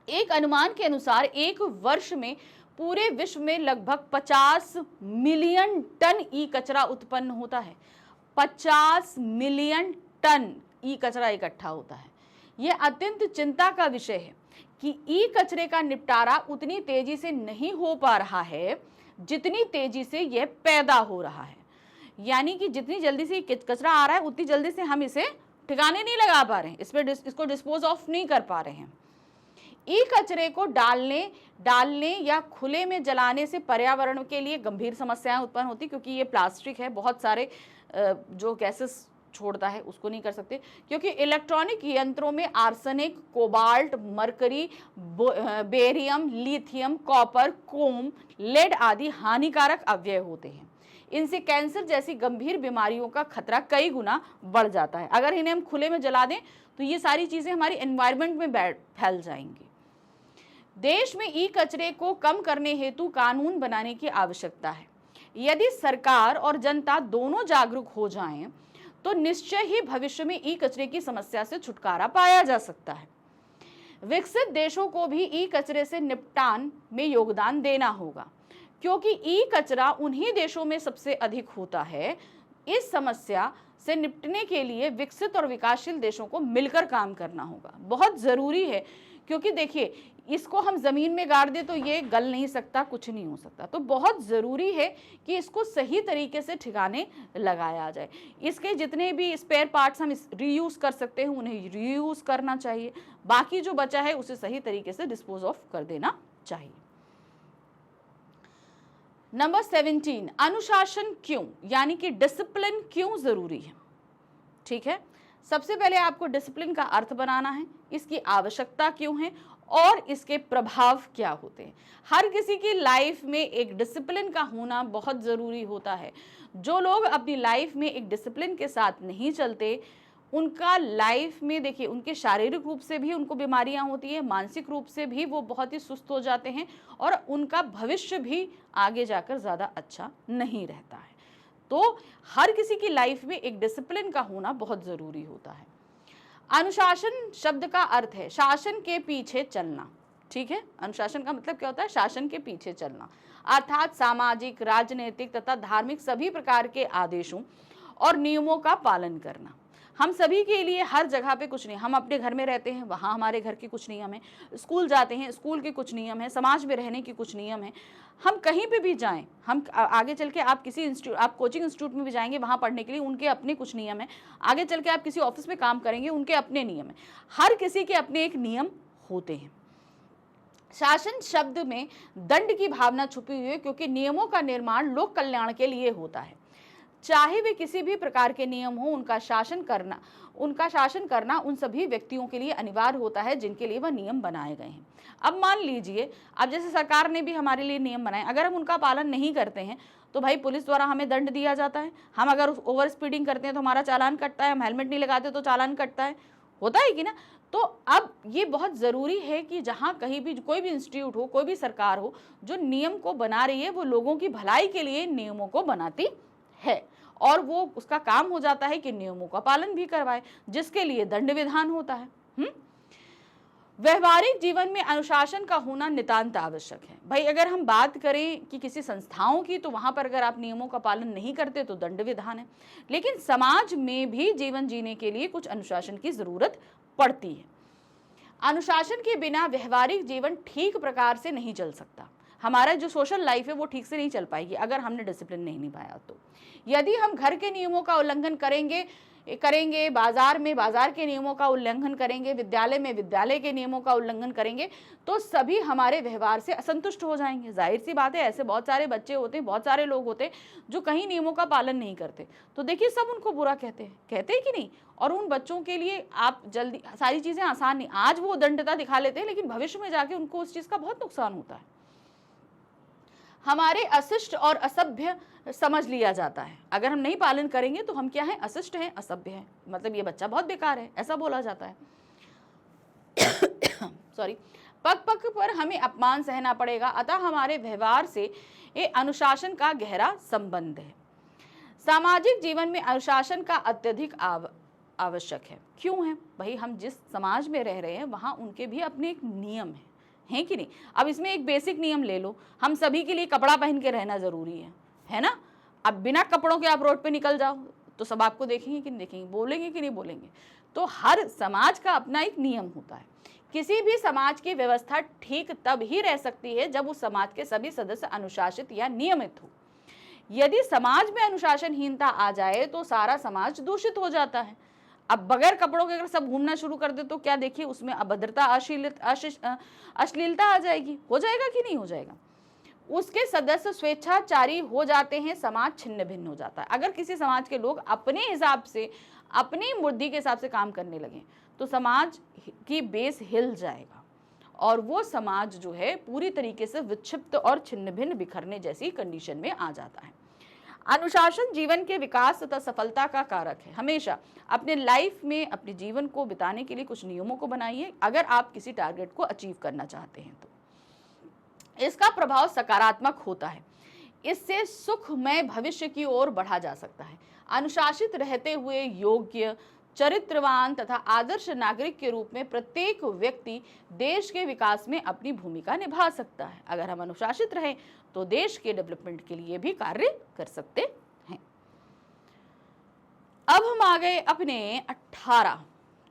एक अनुमान के अनुसार एक वर्ष में पूरे विश्व में लगभग 50 मिलियन टन ई कचरा उत्पन्न होता है। 50 मिलियन टन ई कचरा इकट्ठा होता है। यह अत्यंत चिंता का विषय है कि ई कचरे का निपटारा उतनी तेजी से नहीं हो पा रहा है जितनी तेजी से यह पैदा हो रहा है। यानी कि जितनी जल्दी से कचरा आ रहा है उतनी जल्दी से हम इसे ठिकाने नहीं लगा पा रहे हैं, इसको डिस्पोज ऑफ नहीं कर पा रहे हैं। ई कचरे को डालने या खुले में जलाने से पर्यावरण के लिए गंभीर समस्याएं उत्पन्न होती, क्योंकि ये प्लास्टिक है, बहुत सारे जो गैसेस छोड़ता है उसको नहीं कर सकते, क्योंकि इलेक्ट्रॉनिक यंत्रों में arsenic, cobalt, mercury, barium, lithium, copper, chrome, lead आदि हानिकारक अवयव होते हैं। इनसे कैंसर जैसी गंभीर बीमारियों का खतरा कई गुना बढ़ जाता है। अगर इन्हें हम खुले में जला दें तो ये सारी चीजें हमारी एनवायरनमेंट में फैल जाएंगी। देश में ई कचरे को कम करने हेतु कानून बनाने की आवश्यकता है। यदि सरकार और जनता दोनों जागरूक हो जाएं तो निश्चय ही भविष्य में ई कचरे की समस्या से छुटकारा पाया जा सकता है। विकसित देशों को भी ई कचरे से निपटान में योगदान देना होगा, क्योंकि ई कचरा उन्हीं देशों में सबसे अधिक होता है। इस समस्या से निपटने के लिए विकसित और विकासशील देशों को मिलकर काम करना होगा। बहुत जरूरी है, क्योंकि देखिए इसको हम जमीन में गाड़ दे तो ये गल नहीं सकता, कुछ नहीं हो सकता। तो बहुत ज़रूरी है कि इसको सही तरीके से ठिकाने लगाया जाए। इसके जितने भी स्पेयर पार्ट्स हम रीयूज़ कर सकते हैं उन्हें रीयूज़ करना चाहिए, बाकी जो बचा है उसे सही तरीके से डिस्पोज ऑफ कर देना चाहिए। नंबर 17, अनुशासन क्यों, यानी कि डिसिप्लिन क्यों ज़रूरी है। ठीक है, सबसे पहले आपको डिसिप्लिन का अर्थ बनाना है, इसकी आवश्यकता क्यों है और इसके प्रभाव क्या होते हैं। हर किसी की लाइफ में एक डिसिप्लिन का होना बहुत ज़रूरी होता है। जो लोग अपनी लाइफ में एक डिसिप्लिन के साथ नहीं चलते, उनका लाइफ में देखिए उनके शारीरिक रूप से भी उनको बीमारियां होती है, मानसिक रूप से भी वो बहुत ही सुस्त हो जाते हैं और उनका भविष्य भी आगे जाकर ज़्यादा अच्छा नहीं रहता है। तो हर किसी की लाइफ में एक डिसिप्लिन का होना बहुत ज़रूरी होता है। अनुशासन शब्द का अर्थ है शासन के पीछे चलना। ठीक है, अनुशासन का मतलब क्या होता है, शासन के पीछे चलना, अर्थात सामाजिक, राजनीतिक तथा धार्मिक सभी प्रकार के आदेशों और नियमों का पालन करना। हम सभी के लिए हर जगह पे कुछ नहीं, हम अपने घर में रहते हैं, वहाँ हमारे घर के कुछ नियम हैं, स्कूल जाते हैं, स्कूल के कुछ नियम हैं, समाज में रहने के कुछ नियम हैं। हम कहीं पे भी जाएं, हम आगे चल के आप किसी इंस्टीट्यूट, आप कोचिंग इंस्टीट्यूट में भी जाएंगे वहाँ पढ़ने के लिए, उनके अपने कुछ नियम हैं। आगे चल के आप किसी ऑफिस में काम करेंगे, उनके अपने नियम हैं। हर किसी के अपने एक नियम होते हैं। शासन शब्द में दंड की भावना छुपी हुई है, क्योंकि नियमों का निर्माण लोक कल्याण के लिए होता है। चाहे वे किसी भी प्रकार के नियम हो, उनका शासन करना उन सभी व्यक्तियों के लिए अनिवार्य होता है जिनके लिए वह नियम बनाए गए हैं। अब मान लीजिए, अब जैसे सरकार ने भी हमारे लिए नियम बनाए, अगर हम उनका पालन नहीं करते हैं तो भाई पुलिस द्वारा हमें दंड दिया जाता है। हम अगर ओवर स्पीडिंग करते हैं तो हमारा चालान कटता है, हम हेलमेट नहीं लगाते तो चालान कटता है, होता है कि ना। तो अब ये बहुत ज़रूरी है कि जहाँ कहीं भी कोई भी इंस्टीट्यूट हो, कोई भी सरकार हो, जो नियम को बना रही है वो लोगों की भलाई के लिए नियमों को बनाती है, और वो उसका काम हो जाता है कि नियमों का पालन भी करवाए, जिसके लिए दंड विधान होता है। व्यवहारिक जीवन में अनुशासन का होना नितांत आवश्यक है। भाई अगर हम बात करें कि किसी संस्थाओं की, तो वहां पर अगर आप नियमों का पालन नहीं करते तो दंड विधान है, लेकिन समाज में भी जीवन जीने के लिए कुछ अनुशासन की जरूरत पड़ती है। अनुशासन के बिना व्यवहारिक जीवन ठीक प्रकार से नहीं चल सकता। हमारा जो सोशल लाइफ है वो ठीक से नहीं चल पाएगी अगर हमने डिसिप्लिन नहीं निभाया तो। यदि हम घर के नियमों का उल्लंघन करेंगे, बाजार में बाजार के नियमों का उल्लंघन करेंगे, विद्यालय में विद्यालय के नियमों का उल्लंघन करेंगे, तो सभी हमारे व्यवहार से असंतुष्ट हो जाएंगे। जाहिर सी बात है, ऐसे बहुत सारे बच्चे होते हैं, बहुत सारे लोग होते हैं जो कहीं नियमों का पालन नहीं करते, तो देखिए सब उनको बुरा कहते हैं कि नहीं। और उन बच्चों के लिए आप जल्दी सारी चीजें आसान नहीं, आज वो दंडता दिखा लेते हैं लेकिन भविष्य में जाके उनको उस चीज का बहुत नुकसान होता है। हमारे अशिष्ट और असभ्य समझ लिया जाता है। अगर हम नहीं पालन करेंगे तो हम क्या हैं, अशिष्ट हैं, असभ्य हैं, मतलब ये बच्चा बहुत बेकार है, ऐसा बोला जाता है। सॉरी, पग पग पर हमें अपमान सहना पड़ेगा, अतः हमारे व्यवहार से ये अनुशासन का गहरा संबंध है। सामाजिक जीवन में अनुशासन का अत्यधिक आवश्यक है। क्यों है भाई, हम जिस समाज में रह रहे हैं वहां उनके भी अपने एक नियम है कि नहीं। अब इसमें एक बेसिक नियम ले लो, हम सभी के लिए कपड़ा पहन के रहना जरूरी है ना। अब बिना कपड़ों के आप रोड पे निकल जाओ तो सब आपको देखेंगे कि नहीं देखेंगे, बोलेंगे कि नहीं बोलेंगे। तो हर समाज का अपना एक नियम होता है। किसी भी समाज की व्यवस्था ठीक तब ही रह सकती है जब उस समाज के सभी सदस्य अनुशासित या नियमित हो। यदि समाज में अनुशासनहीनता आ जाए तो सारा समाज दूषित हो जाता है। अब बगैर कपड़ों के अगर सब घूमना शुरू कर दे तो क्या देखिए उसमें अभद्रता, अश्लीलता आ जाएगी, हो जाएगा कि नहीं हो जाएगा। उसके सदस्य स्वेच्छाचारी हो जाते हैं, समाज छिन्न भिन्न हो जाता है। अगर किसी समाज के लोग अपने हिसाब से, अपनी बुद्धि के हिसाब से काम करने लगे तो समाज की बेस हिल जाएगा और वो समाज जो है पूरी तरीके से विक्षिप्त और छिन्न भिन्न, बिखरने जैसी कंडीशन में आ जाता है। अनुशासन जीवन के विकास तथा सफलता का कारक है। हमेशा अपने लाइफ में, अपने जीवन को बिताने के लिए कुछ नियमों को बनाइए अगर आप किसी टारगेट को अचीव करना चाहते हैं तो। इसका प्रभाव सकारात्मक होता है, इससे सुखमय भविष्य की ओर बढ़ा जा सकता है। अनुशासित रहते हुए योग्य, चरित्रवान तथा आदर्श नागरिक के रूप में प्रत्येक व्यक्ति देश के विकास में अपनी भूमिका निभा सकता है। अगर हम अनुशासित रहें तो देश के डेवलपमेंट के लिए भी कार्य कर सकते हैं। अब हम आ गए अपने 18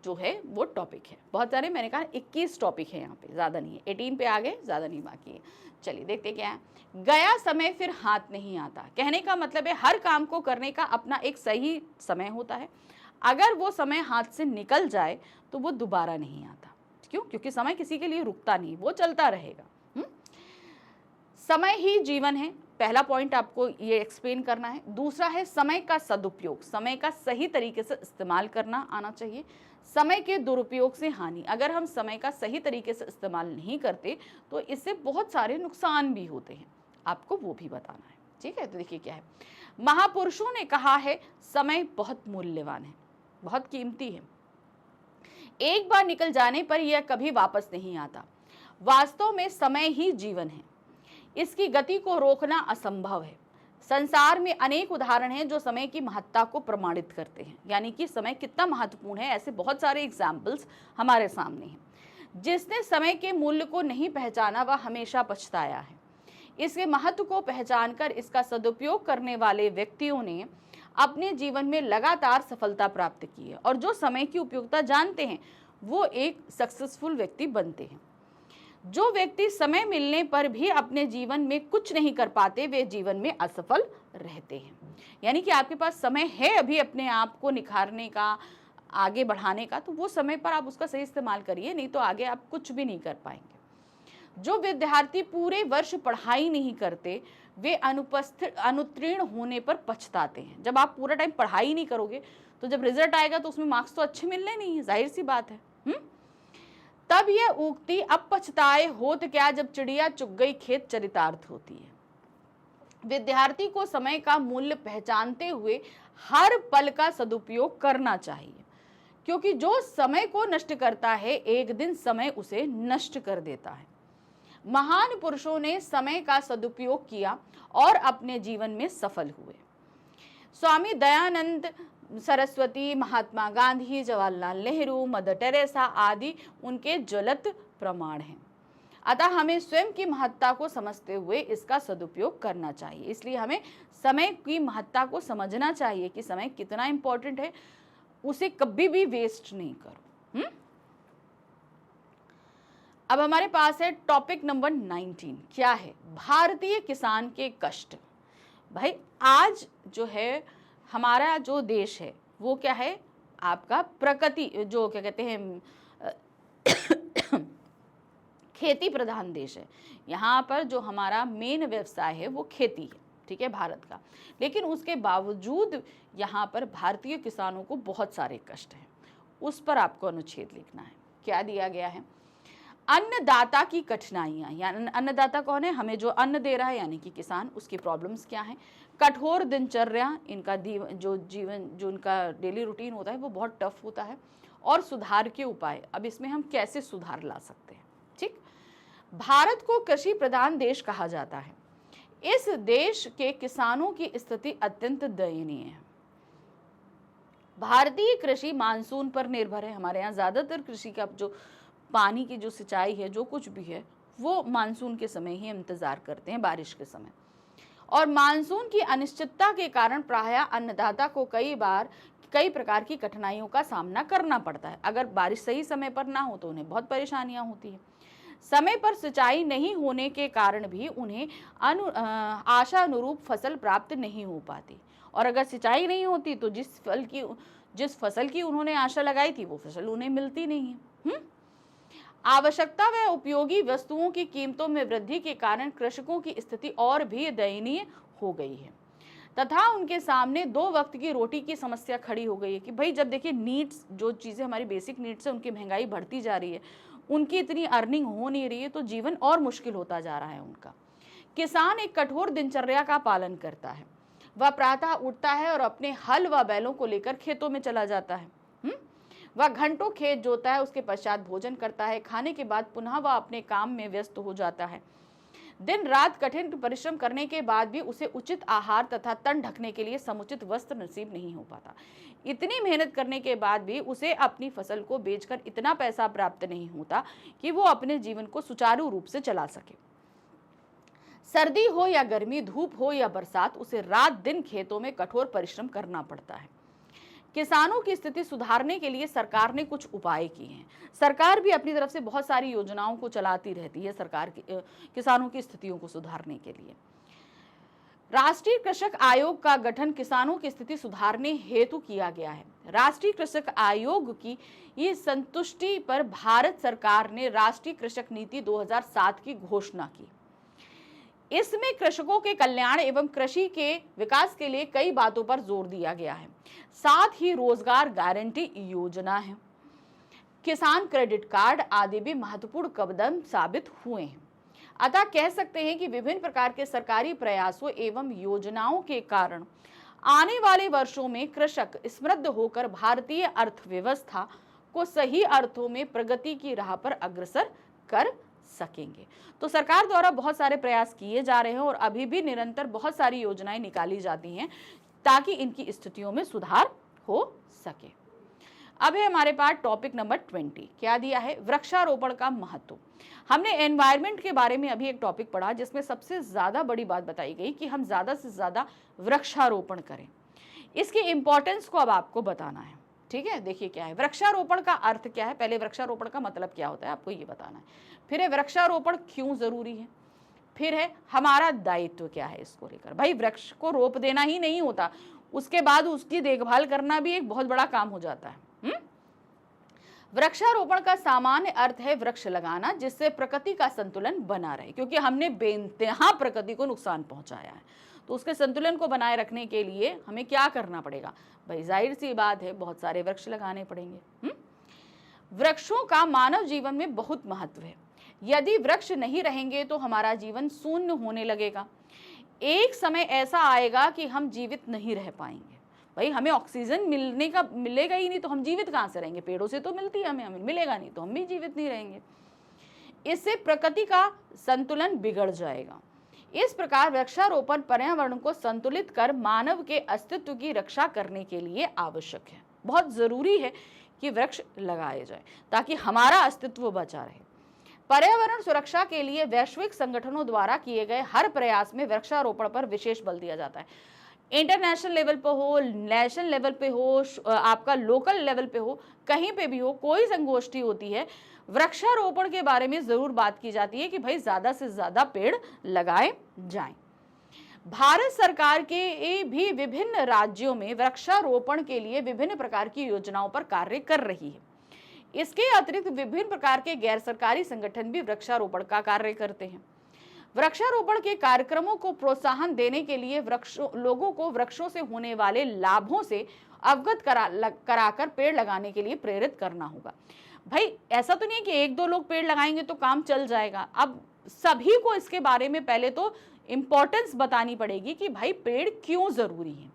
जो है वो टॉपिक है। बहुत सारे, मैंने कहा 21 टॉपिक है यहाँ पे, ज्यादा नहीं है। 18 पे आ गए, ज्यादा नहीं बाकी है। चलिए देखते क्या है। गया समय फिर हाथ नहीं आता। कहने का मतलब है हर काम को करने का अपना एक सही समय होता है। अगर वो समय हाथ से निकल जाए तो वो दोबारा नहीं आता। क्यों? क्योंकि समय किसी के लिए रुकता नहीं, वो चलता रहेगा। समय ही जीवन है, पहला पॉइंट आपको ये एक्सप्लेन करना है। दूसरा है समय का सदुपयोग, समय का सही तरीके से इस्तेमाल करना आना चाहिए। समय के दुरुपयोग से हानि, अगर हम समय का सही तरीके से इस्तेमाल नहीं करते तो इससे बहुत सारे नुकसान भी होते हैं, आपको वो भी बताना है। ठीक है, तो देखिए क्या है। महापुरुषों ने कहा है समय बहुत मूल्यवान है, बहुत कीमती है, एक बार निकल जाने पर यह कभी वापस नहीं आता। वास्तव में समय ही जीवन है, इसकी गति को रोकना असंभव है। संसार में अनेक उदाहरण हैं जो समय की महत्ता को प्रमाणित करते हैं, यानी कि समय कितना महत्वपूर्ण है, ऐसे बहुत सारे एग्जाम्पल्स हमारे सामने हैं। जिसने समय के मूल्य को नहीं पहचाना वह हमेशा पछताया है। इसके महत्व को पहचानकर इसका सदुपयोग करने वाले व्यक्तियों ने अपने जीवन में लगातार सफलता प्राप्त की है और जो समय की उपयोगिता जानते हैं वो एक सक्सेसफुल व्यक्ति बनते हैं। जो व्यक्ति समय मिलने पर भी अपने जीवन में कुछ नहीं कर पाते वे जीवन में असफल रहते हैं। यानी कि आपके पास समय है अभी अपने आप को निखारने का, आगे बढ़ाने का, तो वो समय पर आप उसका सही इस्तेमाल करिए, नहीं तो आगे आप कुछ भी नहीं कर पाएंगे। जो विद्यार्थी पूरे वर्ष पढ़ाई नहीं करते वे अनुत्तीर्ण होने पर पछताते हैं। जब आप पूरा टाइम पढ़ाई नहीं करोगे तो जब रिजल्ट आएगा तो उसमें मार्क्स तो अच्छे मिलने नहीं है, जाहिर सी बात है। तब यह उक्ति अब पछताए होत क्या जब चिड़िया चुग गई खेत चरितार्थ होती है। विद्यार्थी को समय का मूल्य पहचानते हुए हर पल का सदुपयोग करना चाहिए, क्योंकि जो समय को नष्ट करता है एक दिन समय उसे नष्ट कर देता है। महान पुरुषों ने समय का सदुपयोग किया और अपने जीवन में सफल हुए। स्वामी दयानंद सरस्वती, महात्मा गांधी, जवाहरलाल नेहरू, मदर टेरेसा आदि उनके ज्वलंत प्रमाण हैं। अतः हमें स्वयं की महत्ता को समझते हुए इसका सदुपयोग करना चाहिए। इसलिए हमें समय की महत्ता को समझना चाहिए कि समय कितना इंपॉर्टेंट है, उसे कभी भी वेस्ट नहीं करो। अब हमारे पास है टॉपिक नंबर 19। क्या है? भारतीय किसान के कष्ट। भाई आज जो है हमारा जो देश है वो क्या है, आपका प्रकृति जो क्या कहते हैं खेती प्रधान देश है। यहाँ पर जो हमारा मेन व्यवसाय है वो खेती है, ठीक है, भारत का। लेकिन उसके बावजूद यहाँ पर भारतीय किसानों को बहुत सारे कष्ट हैं, उस पर आपको अनुच्छेद लिखना है। क्या दिया गया है? अन्नदाता की कठिनाइयाँ, यानी अन्नदाता कौन है? हमें जो अन्न दे रहा है यानी कि किसान, उसकी प्रॉब्लम्स क्या हैं। कठोर दिनचर्या, इनका जो इनका डेली रूटीन होता है वो बहुत टफ होता है। और सुधार के उपाय, अब इसमें हम कैसे सुधार ला सकते हैं। ठीक, भारत को कृषि प्रधान देश कहा जाता है। इस देश के किसानों की स्थिति अत्यंत दयनीय है। भारतीय कृषि मानसून पर निर्भर है। हमारे यहाँ ज्यादातर कृषि का जो पानी की जो सिंचाई है, जो कुछ भी है, वो मानसून के समय ही इंतजार करते हैं, बारिश के समय। और मानसून की अनिश्चितता के कारण प्रायः अन्नदाता को कई प्रकार की कठिनाइयों का सामना करना पड़ता है। अगर बारिश सही समय पर ना हो तो उन्हें बहुत परेशानियां होती है। समय पर सिंचाई नहीं होने के कारण भी उन्हें आशा अनुरूप फसल प्राप्त नहीं हो पाती। और अगर सिंचाई नहीं होती तो जिस फसल की उन्होंने आशा लगाई थी वो फसल उन्हें मिलती नहीं है। आवश्यकता व उपयोगी वस्तुओं की कीमतों में वृद्धि के कारण कृषकों की स्थिति और भी दयनीय हो गई है तथा उनके सामने 2 वक्त की रोटी की समस्या खड़ी हो गई है। कि भाई जब देखिए नीड्स, जो चीज़ें हमारी बेसिक नीड्स है, उनकी महंगाई बढ़ती जा रही है, उनकी इतनी अर्निंग हो नहीं रही है, तो जीवन और मुश्किल होता जा रहा है उनका। किसान एक कठोर दिनचर्या का पालन करता है। वह प्रातः उठता है और अपने हल व बैलों को लेकर खेतों में चला जाता है। वह घंटों खेत जोता है, उसके पश्चात भोजन करता है। खाने के बाद पुनः वह अपने काम में व्यस्त हो जाता है। दिन रात कठिन परिश्रम करने के बाद भी उसे उचित आहार तथा तन ढकने के लिए समुचित वस्त्र नसीब नहीं हो पाता। इतनी मेहनत करने के बाद भी उसे अपनी फसल को बेचकर इतना पैसा प्राप्त नहीं होता कि वो अपने जीवन को सुचारू रूप से चला सके। सर्दी हो या गर्मी, धूप हो या बरसात, उसे रात दिन खेतों में कठोर परिश्रम करना पड़ता है। किसानों की स्थिति सुधारने के लिए सरकार ने कुछ उपाय किए हैं। सरकार भी अपनी तरफ से बहुत सारी योजनाओं को चलाती रहती है सरकार किसानों की स्थितियों को सुधारने के लिए। राष्ट्रीय कृषक आयोग का गठन किसानों की स्थिति सुधारने हेतु किया गया है। राष्ट्रीय कृषक आयोग की ये संतुष्टि पर भारत सरकार ने राष्ट्रीय कृषक नीति 2007 की घोषणा की। इसमें कृषकों के कल्याण एवं कृषि के विकास के लिए कई बातों पर जोर दिया गया है। साथ ही रोजगार गारंटी योजना है, किसान क्रेडिट कार्ड आदि भी महत्वपूर्ण कदम साबित हुए हैं। अतः कह सकते हैं कि विभिन्न प्रकार के सरकारी प्रयासों एवं योजनाओं के कारण आने वाले वर्षों में कृषक समृद्ध होकर भारतीय अर्थव्यवस्था को सही अर्थों में प्रगति की राह पर अग्रसर कर सकेंगे। तो सरकार द्वारा बहुत सारे प्रयास किए जा रहे हैं और अभी भी निरंतर बहुत सारी योजनाएं निकाली जाती हैं ताकि इनकी स्थितियों में सुधार हो सके। अब है हमारे पास टॉपिक नंबर 20। क्या दिया है? वृक्षारोपण का महत्व। हमने एनवायरनमेंट के बारे में अभी एक टॉपिक पढ़ा जिसमें सबसे ज्यादा बड़ी बात बताई गई कि हम ज्यादा से ज्यादा वृक्षारोपण करें। इसकी इंपॉर्टेंस को अब आपको बताना है। ठीक है, देखिए क्या है वृक्षारोपण का अर्थ क्या है, पहले वृक्षारोपण का मतलब क्या होता है आपको ये बताना है, फिर है वृक्षारोपण क्यों जरूरी है, फिर है हमारा दायित्व क्या है इसको लेकर। भाई वृक्ष को रोप देना ही नहीं होता, उसके बाद उसकी देखभाल करना भी एक बहुत बड़ा काम हो जाता है। वृक्षारोपण का सामान्य अर्थ है वृक्ष लगाना जिससे प्रकृति का संतुलन बना रहे, क्योंकि हमने बेइंतहा प्रकृति को नुकसान पहुंचाया है, तो उसके संतुलन को बनाए रखने के लिए हमें क्या करना पड़ेगा, भाई जाहिर सी बात है बहुत सारे वृक्ष लगाने पड़ेंगे। वृक्षों का मानव जीवन में बहुत महत्व है, यदि वृक्ष नहीं रहेंगे तो हमारा जीवन शून्य होने लगेगा। एक समय ऐसा आएगा कि हम जीवित नहीं रह पाएंगे। भाई हमें ऑक्सीजन मिलेगा ही नहीं तो हम जीवित कहाँ से रहेंगे, पेड़ों से तो मिलती है हमें मिलेगा नहीं तो हम भी जीवित नहीं रहेंगे। इससे प्रकृति का संतुलन बिगड़ जाएगा। इस प्रकार वृक्षारोपण पर्यावरण को संतुलित कर मानव के अस्तित्व की रक्षा करने के लिए आवश्यक है। बहुत जरूरी है कि वृक्ष लगाए जाए ताकि हमारा अस्तित्व बचा रहे। पर्यावरण सुरक्षा के लिए वैश्विक संगठनों द्वारा किए गए हर प्रयास में वृक्षारोपण पर विशेष बल दिया जाता है। इंटरनेशनल लेवल पे हो, नेशनल लेवल पे हो, आपका लोकल लेवल पे हो, कहीं पे भी हो, कोई संगोष्ठी होती है वृक्षारोपण के बारे में जरूर बात की जाती है कि भाई ज्यादा से ज्यादा पेड़ लगाए जाएं। भारत सरकार के भी विभिन्न राज्यों में वृक्षारोपण के लिए विभिन्न प्रकार की योजनाओं पर कार्य कर रही है। इसके अतिरिक्त विभिन्न प्रकार के गैर सरकारी संगठन भी वृक्षारोपण का कार्य करते हैं। वृक्षारोपण के कार्यक्रमों को प्रोत्साहन देने के लिए लोगों को वृक्षों से होने वाले लाभों से अवगत कराकर पेड़ लगाने के लिए प्रेरित करना होगा। भाई ऐसा तो नहीं है कि एक दो लोग पेड़ लगाएंगे तो काम चल जाएगा, अब सभी को इसके बारे में पहले तो इम्पोर्टेंस बतानी पड़ेगी कि भाई पेड़ क्यों जरूरी है।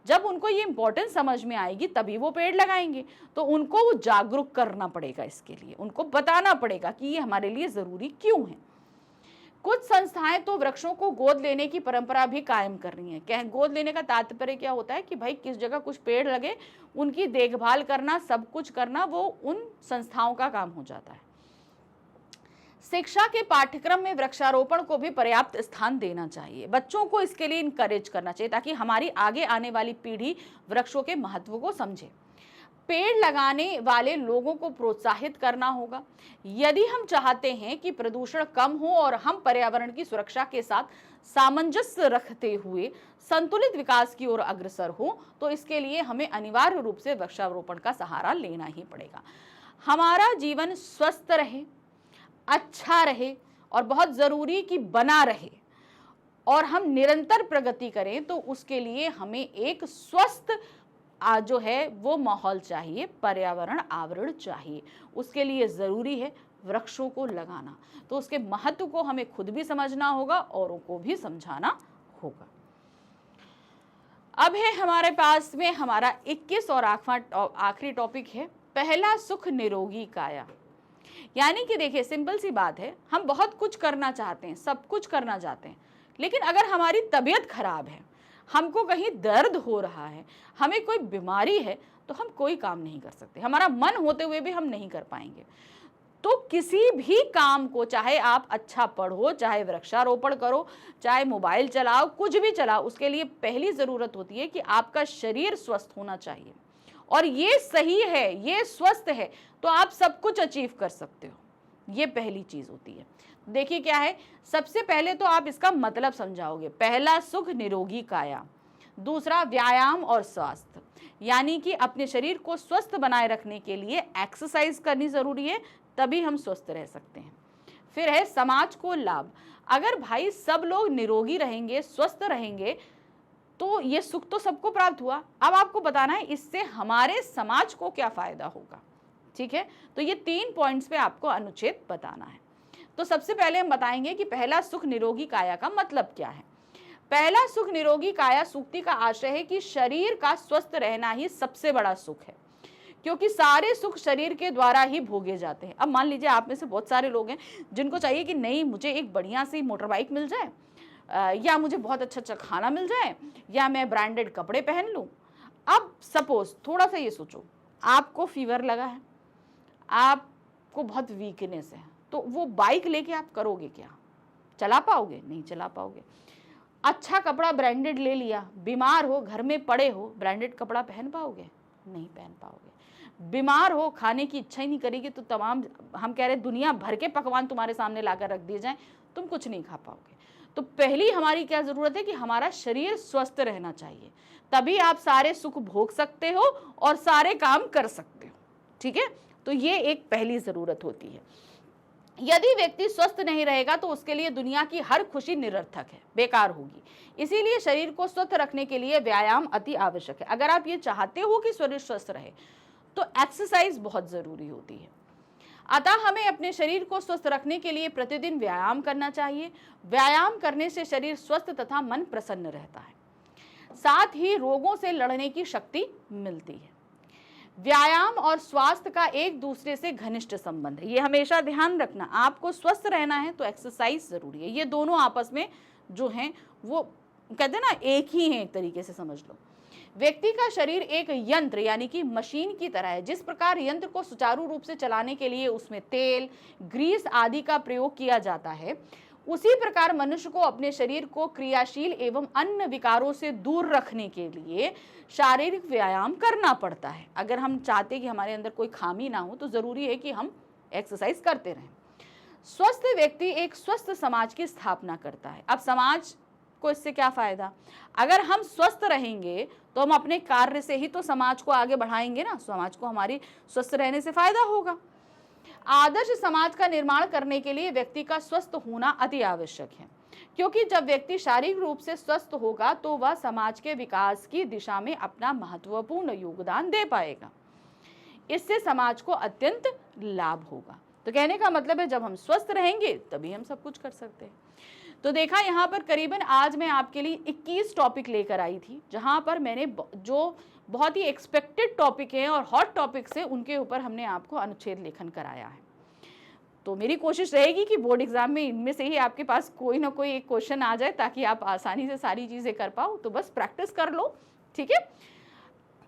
जब उनको ये इम्पोर्टेंस समझ में आएगी तभी वो पेड़ लगाएंगे, तो उनको वो जागरूक करना पड़ेगा, इसके लिए उनको बताना पड़ेगा कि ये हमारे लिए जरूरी क्यों है। कुछ संस्थाएं तो वृक्षों को गोद लेने की परंपरा भी कायम कर रही हैं। गोद लेने का तात्पर्य क्या होता है कि भाई किस जगह कुछ पेड़ लगे उनकी देखभाल करना, सब कुछ करना वो उन संस्थाओं का काम हो जाता है। शिक्षा के पाठ्यक्रम में वृक्षारोपण को भी पर्याप्त स्थान देना चाहिए। बच्चों को इसके लिए इनकरेज करना चाहिए ताकि हमारी आगे आने वाली पीढ़ी वृक्षों के महत्व को समझे। पेड़ लगाने वाले लोगों को प्रोत्साहित करना होगा। यदि हम चाहते हैं कि प्रदूषण कम हो और हम पर्यावरण की सुरक्षा के साथ सामंजस्य रखते हुए संतुलित विकास की ओर अग्रसर हो, तो इसके लिए हमें अनिवार्य रूप से वृक्षारोपण का सहारा लेना ही पड़ेगा। हमारा जीवन स्वस्थ रहे, अच्छा रहे और बहुत जरूरी कि बना रहे और हम निरंतर प्रगति करें, तो उसके लिए हमें एक स्वस्थ जो है वो माहौल चाहिए, पर्यावरण आवरण चाहिए। उसके लिए जरूरी है वृक्षों को लगाना, तो उसके महत्व को हमें खुद भी समझना होगा, औरों को भी समझाना होगा। अब है हमारे पास में हमारा 21 और आखिरी टॉपिक है पहला सुख निरोगी काया। यानी कि देखिए सिंपल सी बात है, हम बहुत कुछ करना चाहते हैं, सब कुछ करना चाहते हैं, लेकिन अगर हमारी तबीयत खराब है, हमको कहीं दर्द हो रहा है, हमें कोई बीमारी है, तो हम कोई काम नहीं कर सकते। हमारा मन होते हुए भी हम नहीं कर पाएंगे। तो किसी भी काम को, चाहे आप अच्छा पढ़ो, चाहे वृक्षारोपण करो, चाहे मोबाइल चलाओ, कुछ भी चलाओ, उसके लिए पहली जरूरत होती है कि आपका शरीर स्वस्थ होना चाहिए। और ये सही है, ये स्वस्थ है, तो आप सब कुछ अचीव कर सकते हो। ये पहली चीज होती है। देखिए क्या है, सबसे पहले तो आप इसका मतलब समझाओगे। पहला सुख निरोगी काया, दूसरा व्यायाम और स्वास्थ्य, यानी कि अपने शरीर को स्वस्थ बनाए रखने के लिए एक्सरसाइज करनी जरूरी है, तभी हम स्वस्थ रह सकते हैं। फिर है समाज को लाभ। अगर भाई सब लोग निरोगी रहेंगे, स्वस्थ रहेंगे, तो ये सुख तो सबको प्राप्त हुआ। अब आपको बताना है इससे हमारे समाज को क्या फायदा होगा। ठीक है, तो ये 3 पॉइंट्स पे आपको अनुच्छेद बताना है। तो सबसे पहले हम बताएंगे कि पहला सुख निरोगी काया का मतलब क्या है। पहला सुख निरोगी काया सूक्ति का आशय है कि शरीर का स्वस्थ रहना ही सबसे बड़ा सुख है, क्योंकि सारे सुख शरीर के द्वारा ही भोगे जाते हैं। अब मान लीजिए आप में से बहुत सारे लोग हैं जिनको चाहिए कि नहीं, मुझे एक बढ़िया सी मोटर बाइक मिल जाए, या मुझे बहुत अच्छा खाना मिल जाए, या मैं ब्रांडेड कपड़े पहन लूं। अब सपोज थोड़ा सा ये सोचो, आपको फीवर लगा है, आपको बहुत वीकनेस है, तो वो बाइक लेके आप करोगे क्या? चला पाओगे? नहीं चला पाओगे। अच्छा कपड़ा ब्रांडेड ले लिया, बीमार हो, घर में पड़े हो, ब्रांडेड कपड़ा पहन पाओगे? नहीं पहन पाओगे। बीमार हो, खाने की इच्छा ही नहीं करेगी तो तमाम, हम कह रहे दुनिया भर के पकवान तुम्हारे सामने लाकर रख दिए जाएं, तुम कुछ नहीं खा पाओगे। तो पहली हमारी क्या जरूरत है कि हमारा शरीर स्वस्थ रहना चाहिए, तभी आप सारे सुख भोग सकते हो और सारे काम कर सकते हो। ठीक है, तो ये एक पहली जरूरत होती है। यदि व्यक्ति स्वस्थ नहीं रहेगा तो उसके लिए दुनिया की हर खुशी निरर्थक है, बेकार होगी। इसीलिए शरीर को स्वस्थ रखने के लिए व्यायाम अति आवश्यक है। अगर आप ये चाहते हो कि शरीर स्वस्थ रहे तो एक्सरसाइज बहुत जरूरी होती है। अतः हमें अपने शरीर को स्वस्थ रखने के लिए प्रतिदिन व्यायाम करना चाहिए। व्यायाम करने से शरीर स्वस्थ तथा मन प्रसन्न रहता है, साथ ही रोगों से लड़ने की शक्ति मिलती है। व्यायाम और स्वास्थ्य का एक दूसरे से घनिष्ठ संबंध है, ये हमेशा ध्यान रखना। आपको स्वस्थ रहना है तो एक्सरसाइज जरूरी है। ये दोनों आपस में जो हैं वो कहते हैं ना, एक ही हैं, एक तरीके से समझ लो। व्यक्ति का शरीर एक यंत्र यानी कि मशीन की तरह है। जिस प्रकार यंत्र को सुचारू रूप से चलाने के लिए उसमें तेल, ग्रीस आदि का प्रयोग किया जाता है, उसी प्रकार मनुष्य को अपने शरीर को क्रियाशील एवं अन्य विकारों से दूर रखने के लिए शारीरिक व्यायाम करना पड़ता है। अगर हम चाहते कि हमारे अंदर कोई खामी ना हो तो जरूरी है कि हम एक्सरसाइज करते रहें। स्वस्थ व्यक्ति एक स्वस्थ समाज की स्थापना करता है। अब समाज को इससे क्या फायदा? अगर हम स्वस्थ रहेंगे तो हम अपने कार्य से ही तो समाज को आगे बढ़ाएंगे ना, समाज को हमारी स्वस्थ रहने से फायदा होगा। आदर्श समाज का निर्माण करने के लिए व्यक्ति का स्वस्थ होना अति आवश्यक है, क्योंकि जब व्यक्ति शारीरिक रूप से स्वस्थ होगा तो वह समाज के विकास की दिशा में अपना महत्वपूर्ण योगदान दे पाएगा। इससे समाज को अत्यंत लाभ होगा। तो कहने का मतलब है जब हम स्वस्थ रहेंगे तभी हम सब कुछ कर सकते हैं। तो देखा यहाँ पर करीबन आज मैं आपके लिए 21 टॉपिक लेकर आई थी, जहाँ पर मैंने जो बहुत ही एक्सपेक्टेड टॉपिक है और हॉट टॉपिक्स है उनके ऊपर हमने आपको अनुच्छेद लेखन कराया है। तो मेरी कोशिश रहेगी कि बोर्ड एग्जाम में इनमें से ही आपके पास कोई ना कोई एक क्वेश्चन आ जाए ताकि आप आसानी से सारी चीज़ें कर पाओ। तो बस प्रैक्टिस कर लो, ठीक है।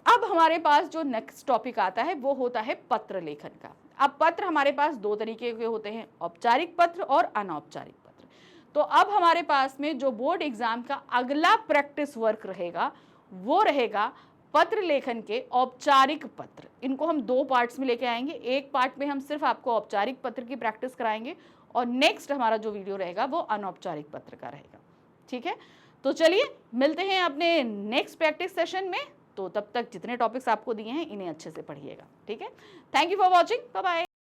अब हमारे पास जो नेक्स्ट टॉपिक आता है वो होता है पत्र लेखन का। अब पत्र हमारे पास दो तरीके के होते हैं, औपचारिक पत्र और अनौपचारिक पत्र। तो अब हमारे पास में जो बोर्ड एग्जाम का अगला प्रैक्टिस वर्क रहेगा वो रहेगा पत्र लेखन के औपचारिक पत्र। इनको हम दो पार्ट्स में लेके आएंगे। एक पार्ट में हम सिर्फ आपको औपचारिक पत्र की प्रैक्टिस कराएंगे और नेक्स्ट हमारा जो वीडियो रहेगा वो अनौपचारिक पत्र का रहेगा, ठीक है। तो चलिए मिलते हैं अपने नेक्स्ट प्रैक्टिस सेशन में। तो तब तक जितने टॉपिक्स आपको दिए हैं इन्हें अच्छे से पढ़िएगा, ठीक है। Thank you for watching, bye bye.